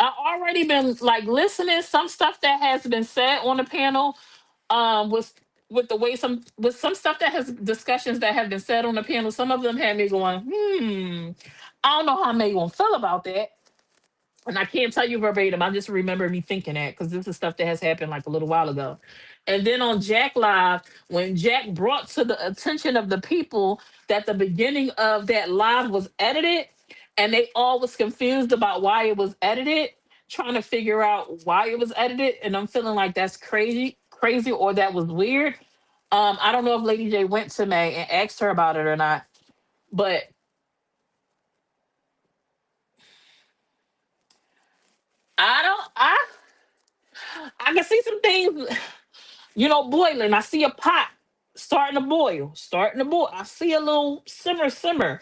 I already been like listening some stuff that has been said on the panel. With the way some stuff that has discussions that have been said on the panel. Some of them had me going, I don't know how I'm gonna feel about that. And I can't tell you verbatim. I just remember me thinking that because this is stuff that has happened like a little while ago. And then on Jack Live, when Jack brought to the attention of the people that the beginning of that live was edited, and they all was confused about why it was edited, trying to figure out why it was edited, and I'm feeling like that's crazy, or that was weird. I don't know if Lady J went to May and asked her about it or not, but I don't. I can see some things. Boiling. I see a pot starting to boil. I see a little simmer.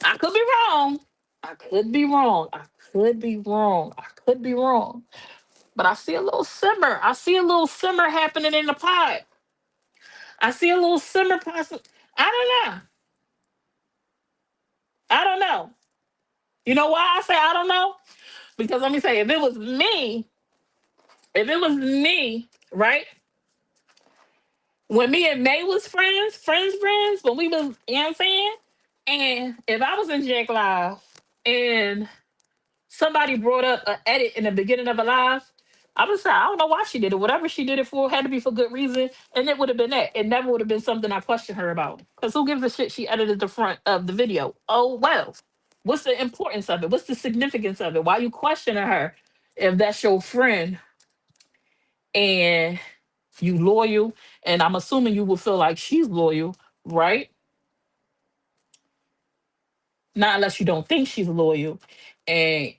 I could be wrong. I could be wrong. I could be wrong. I could be wrong. But I see a little simmer. I see a little simmer happening in the pot. I see a little simmer possible. I don't know. I don't know. You know why I say I don't know? Because let me say, if it was me, right? When me and May was friends, when we was, you know what I'm saying? And if I was in Jack Live and somebody brought up an edit in the beginning of a live, I would say, I don't know why she did it. Whatever she did it for had to be for good reason. And it would have been that. It never would have been something I questioned her about. Because who gives a shit she edited the front of the video? Oh, well. What's the importance of it? What's the significance of it? Why you questioning her if that's your friend and you loyal? And I'm assuming you will feel like she's loyal, right? Not unless you don't think she's loyal, and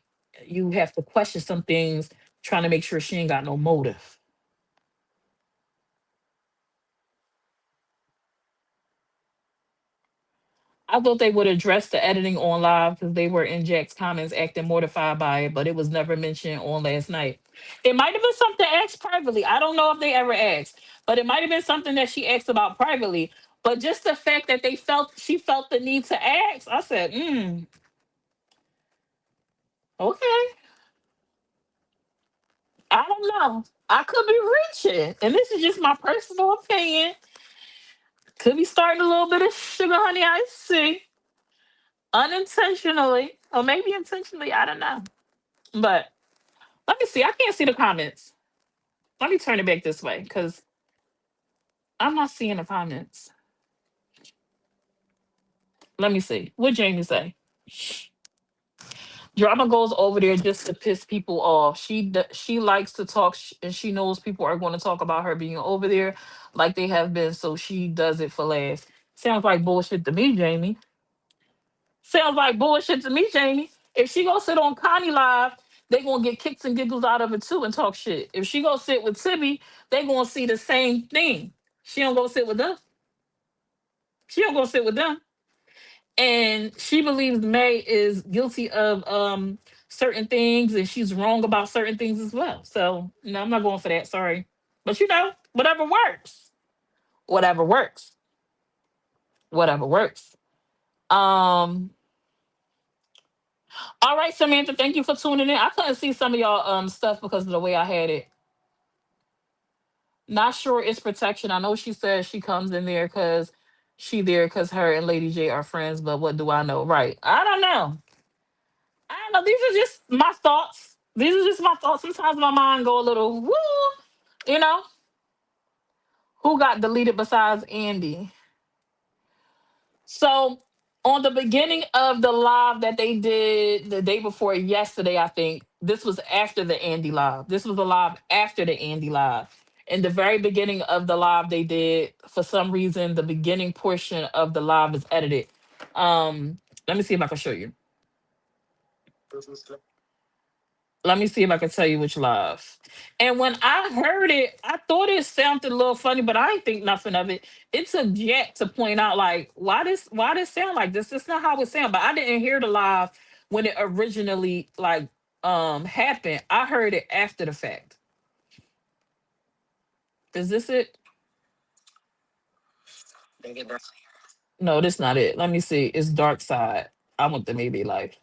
you have to question some things, trying to make sure she ain't got no motive. I thought they would address the editing on live because they were in Jack's comments acting mortified by it, but it was never mentioned on last night. It might have been something asked privately. I don't know if they ever asked, but it might have been something that she asked about privately. But just the fact that she felt the need to ask, I said, okay. I don't know. I could be reaching, and this is just my personal opinion. Could be starting a little bit of sugar honey iced tea unintentionally, or maybe intentionally. I don't know. But let me see. I can't see the comments. Let me turn it back this way because I'm not seeing the comments. Let me see. What Jamie say? Drama goes over there just to piss people off. She likes to talk, and she knows people are going to talk about her being over there, like they have been. So she does it for laughs. Sounds like bullshit to me, Jamie. Sounds like bullshit to me, Jamie. If she go sit on Connie Live, they gonna get kicks and giggles out of it too and talk shit. If she go sit with Tibby, they gonna see the same thing. She don't go sit with them. She don't go sit with them. And she believes May is guilty of certain things and she's wrong about certain things as well. So no, I'm not going for that. Sorry. But whatever works. Whatever works. Whatever works. Um, all right, Samantha, thank you for tuning in. I couldn't see some of y'all stuff because of the way I had it. Not sure it's protection. I know she says she comes in there because she there because her and Lady J are friends, but what do I know? Right. I don't know. I don't know. These are just my thoughts. These are just my thoughts. Sometimes my mind go a little woo, you know. Who got deleted besides Andy? So on the beginning of the live that they did the day before yesterday, I think this was after the Andy live. This was the live after the Andy live. In the very beginning of the live they did, for some reason, the beginning portion of the live is edited. Let me see if I can show you. Let me see if I can tell you which live. And when I heard it, I thought it sounded a little funny, but I didn't think nothing of it. It took Jack to point out, like, why this sound like this? This is not how it sound. But I didn't hear the live when it originally happened. I heard it after the fact. Is this it? No, this not it. Let me see. It's Dark Side. I want the maybe life.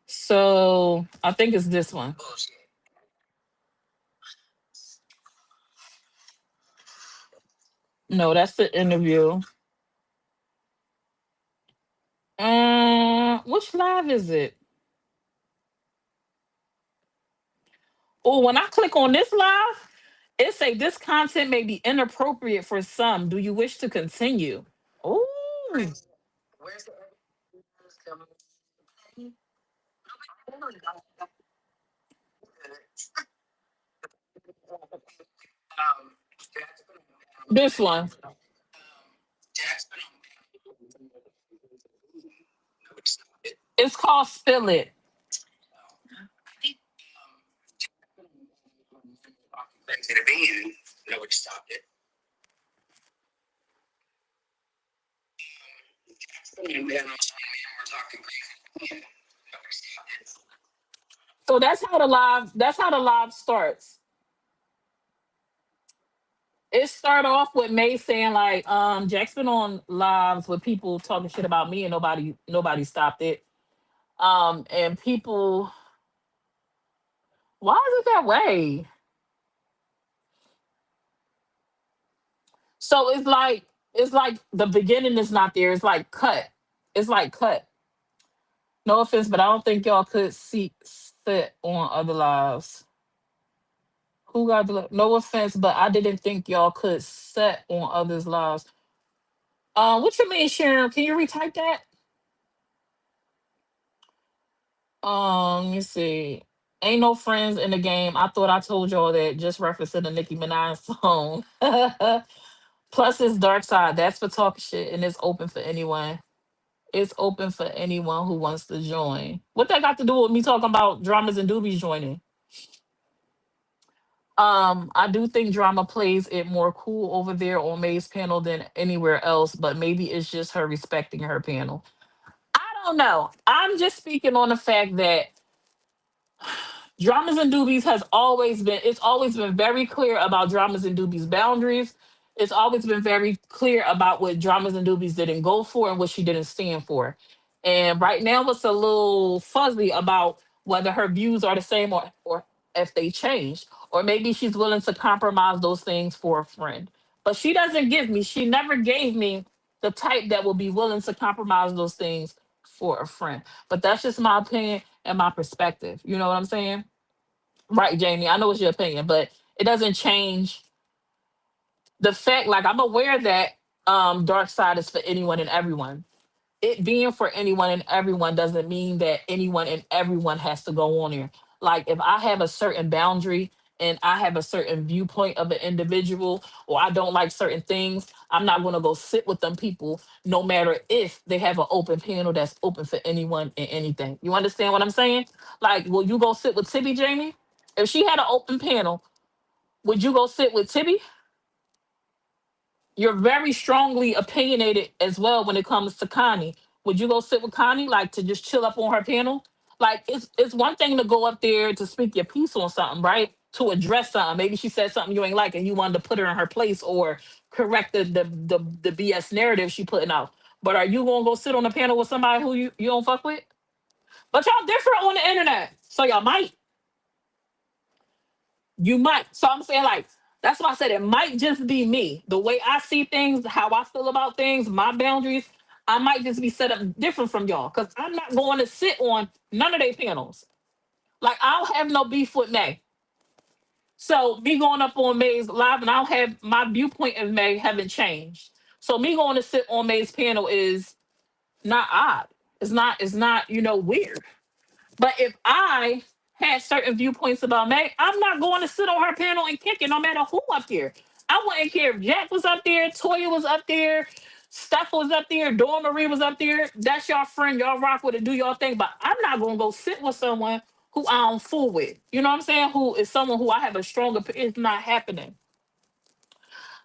So I think it's this one. No, that's the interview. Which live is it? Oh, when I click on this live, it say this content may be inappropriate for some. Do you wish to continue? Oh, this one. It's called Spill It. So that's how the live starts. It start off with May saying like, Jack's been on lives with people talking shit about me and nobody stopped it. And people, why is it that way? So it's like the beginning is not there. It's like cut. It's like cut. No offense, but I don't think y'all could see sit on other lives. Who got the no offense, but I didn't think y'all could set on others' lives. What you mean, Sharon? Can you retype that? Let me see. Ain't no friends in the game. I thought I told y'all that, just referencing the Nicki Minaj song. Plus it's dark side. That's for talking shit and it's open for anyone. It's open for anyone who wants to join. What that got to do with me talking about dramas and doobies joining? I do think drama plays it more cool over there on May's panel than anywhere else, but maybe it's just her respecting her panel. I don't know. I'm just speaking on the fact that Dramas and Doobies has always been, it's always been very clear about Dramas and Doobies boundaries. It's always been very clear about what Dramas and Doobies didn't go for and what she didn't stand for. And right now it's a little fuzzy about whether her views are the same or if they changed. Or maybe she's willing to compromise those things for a friend. But she never gave me the type that will be willing to compromise those things for a friend. But that's just my opinion and my perspective. You know what I'm saying? Right, Jamie. I know it's your opinion, but it doesn't change the fact. Like, I'm aware that dark side is for anyone and everyone. It being for anyone and everyone doesn't mean that anyone and everyone has to go on there. Like, if I have a certain boundary and I have a certain viewpoint of an individual, or I don't like certain things, I'm not going to go sit with them people, no matter if they have an open panel that's open for anyone and anything. You understand what I'm saying? Like, will you go sit with Tibby, Jamie? If she had an open panel, would you go sit with Tibby? You're very strongly opinionated as well when it comes to Connie. Would you go sit with Connie, like to just chill up on her panel? Like, it's one thing to go up there to speak your piece on something, right? To address something. Maybe she said something you ain't like and you wanted to put her in her place or correct the BS narrative she putting out. But are you gonna go sit on a panel with somebody who you don't fuck with? But y'all different on the internet. So y'all might. You might. So I'm saying like that's why I said it might just be me. The way I see things, how I feel about things, my boundaries, I might just be set up different from y'all. Cause I'm not going to sit on none of their panels. Like I don't have no beef with May. So me going up on May's live and I don't have my viewpoint of May haven't changed. So me going to sit on May's panel is not odd. It's not, weird. But if I had certain viewpoints about Meg, I'm not going to sit on her panel and kick it no matter who up there. I wouldn't care if Jack was up there, Toya was up there, Steph was up there, Dora Marie was up there. That's your friend. Y'all rock with it, do your thing. But I'm not going to go sit with someone who I don't fool with. You know what I'm saying? Who is someone who I have a stronger, it's not happening.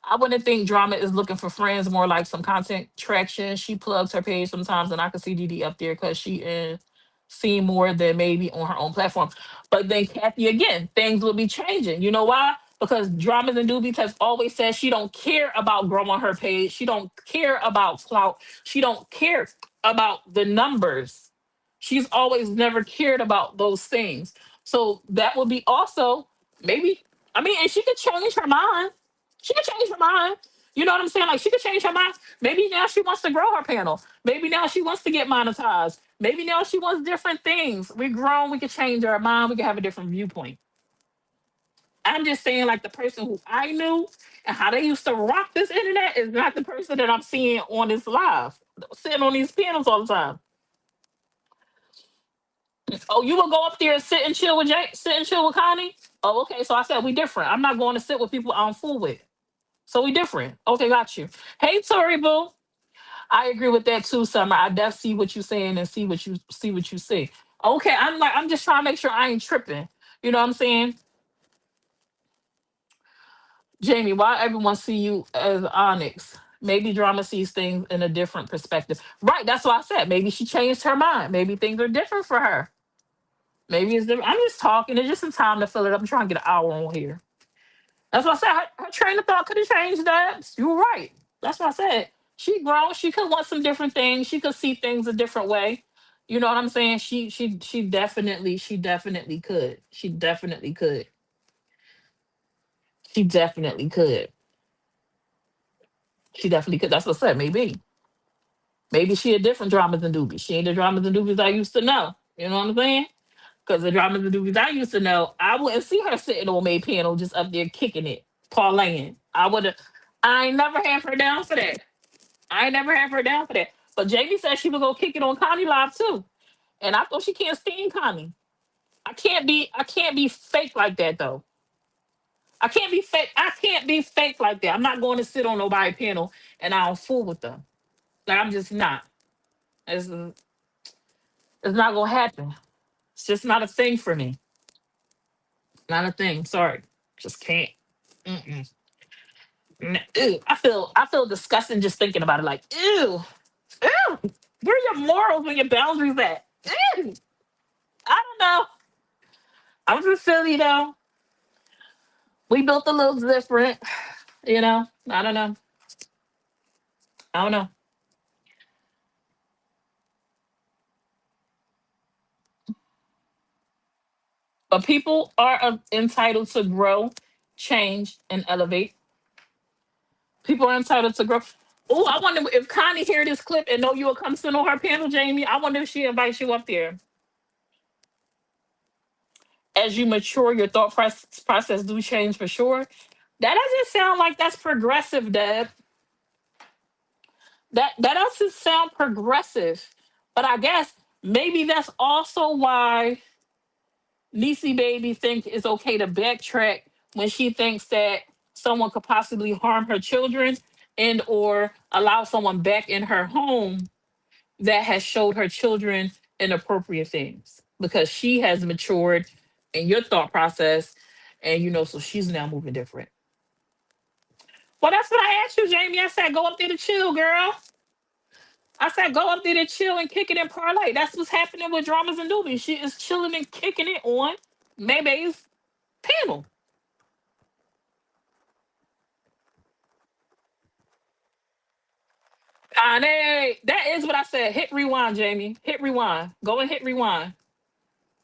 I wouldn't think Drama is looking for friends, more like some content traction. She plugs her page sometimes, and I can see DD up there because she is seen more than maybe on her own platform. But then Kathy again, things will be changing. You know why? Because Dramas and Doobies has always said she don't care about growing her page. She don't care about clout. She don't care about the numbers. She's always never cared about those things. So that would be also maybe. I mean, and she could change her mind. She could change her mind. You know what I'm saying? Like she could change her mind. Maybe now she wants to grow her panel. Maybe now she wants to get monetized. Maybe now she wants different things. We're grown. We could change our mind. We can have a different viewpoint. I'm just saying, like the person who I knew and how they used to rock this internet is not the person that I'm seeing on this live, sitting on these panels all the time. Oh, you would go up there and sit and chill with Jay, sit and chill with Connie? Oh, okay. So I said we different. I'm not going to sit with people I'm fool with. So we different. Okay, got you. Hey, Tori Boo. I agree with that too, Summer. I def see what you're saying and see what you see. Okay, I'm just trying to make sure I ain't tripping. You know what I'm saying? Jamie, why everyone see you as Onyx? Maybe Drama sees things in a different perspective. Right, that's what I said. Maybe she changed her mind. Maybe things are different for her. Maybe it's different. I'm just talking. It's just some time to fill it up. I'm trying to get an hour on here. That's what I said. Her train of thought could have changed that. You're right. That's what I said. She grown. She could want some different things. She could see things a different way. You know what I'm saying? She definitely could. She definitely could. She definitely could. She definitely could. That's what I said. Maybe. Maybe she a different dramas and doobies. She ain't the dramas and doobies I used to know. You know what I'm saying? Because the dramas and doobies I used to know, I wouldn't see her sitting on my panel just up there kicking it, parlaying. I would have. I ain't never have her down for that. I ain't never have her down for that. But Jamie said she would go kick it on Connie Live too. And I thought she can't stand Connie. I can't be fake like that though. I can't be fake. I can't be fake like that. I'm not going to sit on nobody panel and I don't fool with them. Like I'm just not. It's not gonna happen. It's just not a thing for me. Not a thing. Sorry. Just can't. Mm-mm. Ew. I feel disgusting just thinking about it. Like, ew. Ew. Where are your morals and your boundaries at? Ew. I don't know. I'm from Philly though. We built a little different, I don't know. I don't know. But people are entitled to grow, change, and elevate. People are entitled to grow. Oh, I wonder if Connie hear this clip and know you will come sit on her panel, Jamie. I wonder if she invites you up there. As you mature, your thought process do change for sure. That doesn't sound like that's progressive, Deb. That doesn't sound progressive. But I guess maybe that's also why Niecy baby think it's okay to backtrack when she thinks that someone could possibly harm her children and or allow someone back in her home that has showed her children inappropriate things because she has matured in your thought process and so she's now moving different. Well, that's what I asked you, Jamie. I said go up there to chill, girl. I said go up there to chill and kick it and parlay. That's what's happening with Dramas and Doobies. She is chilling and kicking it on Maybay's panel. Connie, that is what I said. Hit rewind, Jamie. Hit rewind. Go and hit rewind.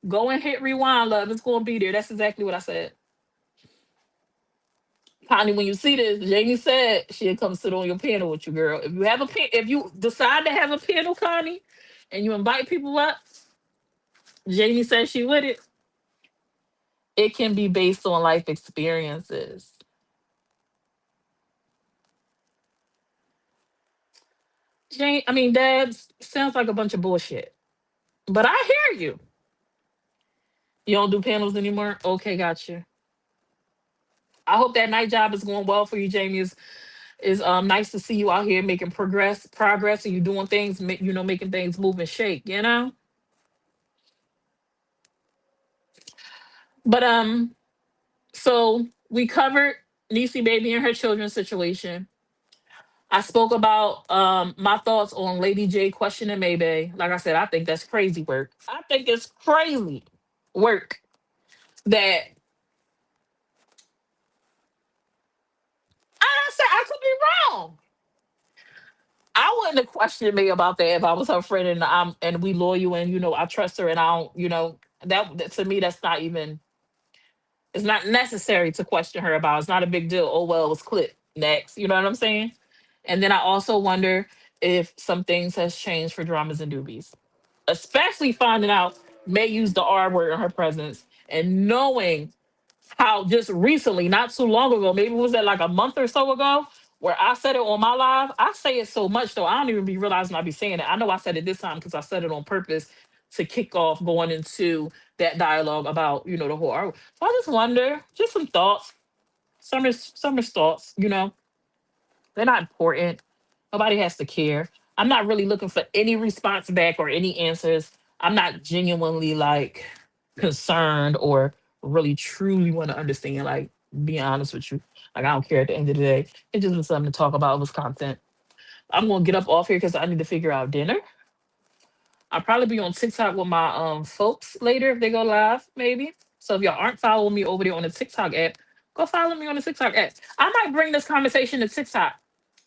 Go and hit rewind, love. It's gonna be there. That's exactly what I said. Connie, when you see this, Jamie said she'll come sit on your panel with you, girl. If you have a if you decide to have a panel, Connie, and you invite people up, Jamie says she would it. It can be based on life experiences. Jane, I mean, Dad sounds like a bunch of bullshit. But I hear you. You don't do panels anymore? Okay, got you. I hope that night job is going well for you, Jamie. Is nice to see you out here making progress, and you doing things, making things move and shake. But so we covered Niecy baby and her children's situation. I spoke about my thoughts on Lady J questioning Maybay. Like I said, I think that's crazy work. I think it's crazy work that I said I could be wrong. I wouldn't have questioned me about that if I was her friend and we loyal and I trust her and I don't that to me that's not even it's not necessary to question her about. It's not a big deal. Oh well, it was clipped. Next, you know what I'm saying? And then I also wonder if some things has changed for dramas and doobies, especially finding out May used the R word in her presence and knowing how just recently, not too long ago, maybe was that like a month or so ago, where I said it on my live. I say it so much though, I don't even be realizing I be saying it. I know I said it this time because I said it on purpose to kick off going into that dialogue about the whole. So I just wonder, just some thoughts, summer's thoughts. They're not important. Nobody has to care. I'm not really looking for any response back or any answers. I'm not genuinely like concerned or really truly want to understand. Like, being honest with you, like I don't care at the end of the day. It just was something to talk about. It was content. I'm gonna get up off here because I need to figure out dinner. I'll probably be on TikTok with my folks later if they go live, maybe. So if y'all aren't following me over there on the TikTok app, go follow me on the TikTok app. I might bring this conversation to TikTok.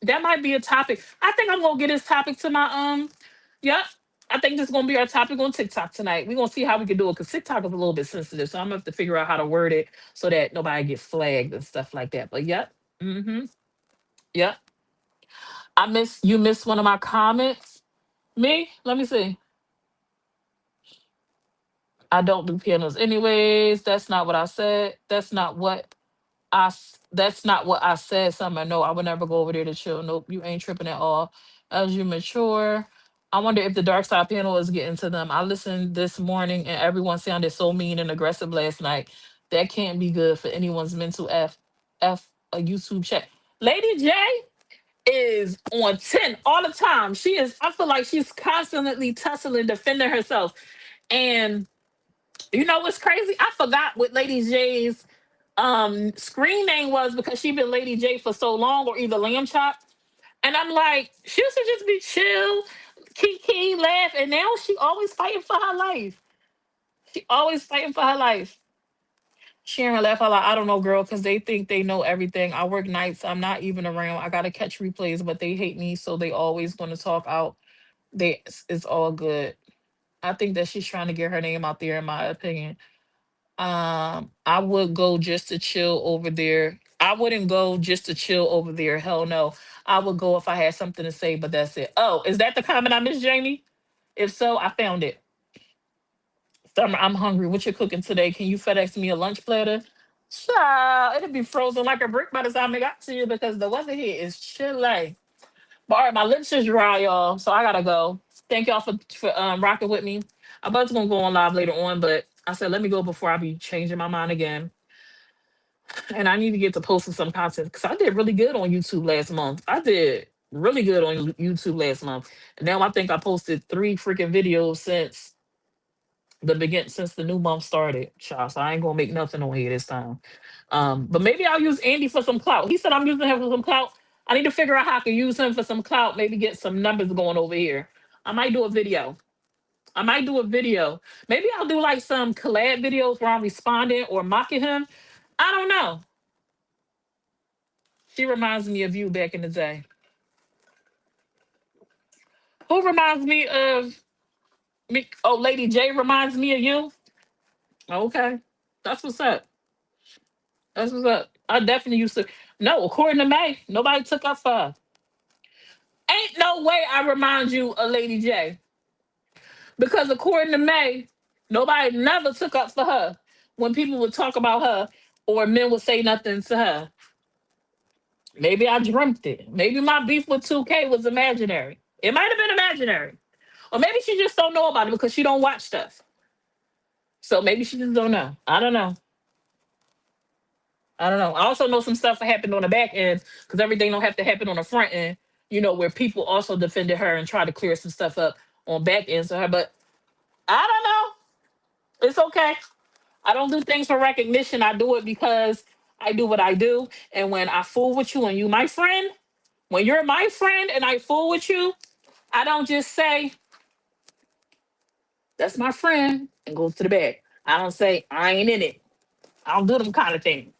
That might be a topic. I think I'm gonna get this topic to my yep. I think this is gonna be our topic on TikTok tonight. We're gonna see how we can do it because TikTok is a little bit sensitive. So I'm gonna have to figure out how to word it so that nobody gets flagged and stuff like that. But yep. Mm-hmm. Yep. You missed one of my comments. Me? Let me see. I don't do pianos anyways. That's not what I said. That's not what I said. Summer. No, I would never go over there to chill. Nope, you ain't tripping at all. As you mature, I wonder if the dark side panel is getting to them. I listened this morning and everyone sounded so mean and aggressive last night. That can't be good for anyone's mental a YouTube chat. Lady J is on 10 all the time. I feel like she's constantly tussling, defending herself. And you know what's crazy? I forgot what Lady J's screen name was because she been Lady J for so long, or either Lamb Chop. And I'm like, she used to just be chill, kiki, laugh, and now she always fighting for her life. She always fighting for her life. Sharon laugh. I like, I don't know, girl, because they think they know everything. I work nights. I'm not even around. I gotta catch replays, but they hate me, so they always gonna talk out. It's all good. I think that she's trying to get her name out there, in my opinion. I would go just to chill over there. I wouldn't go just to chill over there. Hell no. I would go if I had something to say, but that's it. Oh, is that the comment I missed, Jamie? If so, I found it. Summer, I'm hungry. What you cooking today? Can you FedEx me a lunch platter? Child, it'll be frozen like a brick by the time it got to you because the weather here is chilly. But all right, my lips is dry, y'all. So I gotta go. Thank y'all for rocking with me. I was gonna go on live later on, but I said let me go before I be changing my mind again. And I need to get to posting some content because I did really good on YouTube last month. I did really good on YouTube last month. And now I think I posted 3 freaking videos since the new month started. Child, so I ain't gonna make nothing on here this time. But maybe I'll use Andy for some clout. He said I'm using him for some clout. I need to figure out how I can use him for some clout. Maybe get some numbers going over here. I might do a video. I might do a video. Maybe I'll do like some collab videos where I'm responding or mocking him. I don't know. She reminds me of you back in the day. Who reminds me of me? Oh, Lady J reminds me of you. Okay, that's what's up. That's what's up. I definitely used to. No, according to May, nobody took up for her. Ain't no way I remind you of Lady J because according to May, nobody never took up for her when people would talk about her or men would say nothing to her. Maybe I dreamt it. Maybe my beef with 2K was imaginary. It might have been imaginary. Or maybe she just don't know about it because she don't watch stuff. So maybe she just don't know. I don't know. I don't know. I also know some stuff that happened on the back end because everything don't have to happen on the front end. Where people also defended her and tried to clear some stuff up on back ends of her. But I don't know. It's okay. I don't do things for recognition. I do it because I do what I do. And when I fool with you and you my friend, when you're my friend and I fool with you, I don't just say, that's my friend and go to the bed. I don't say, I ain't in it. I don't do them kind of things.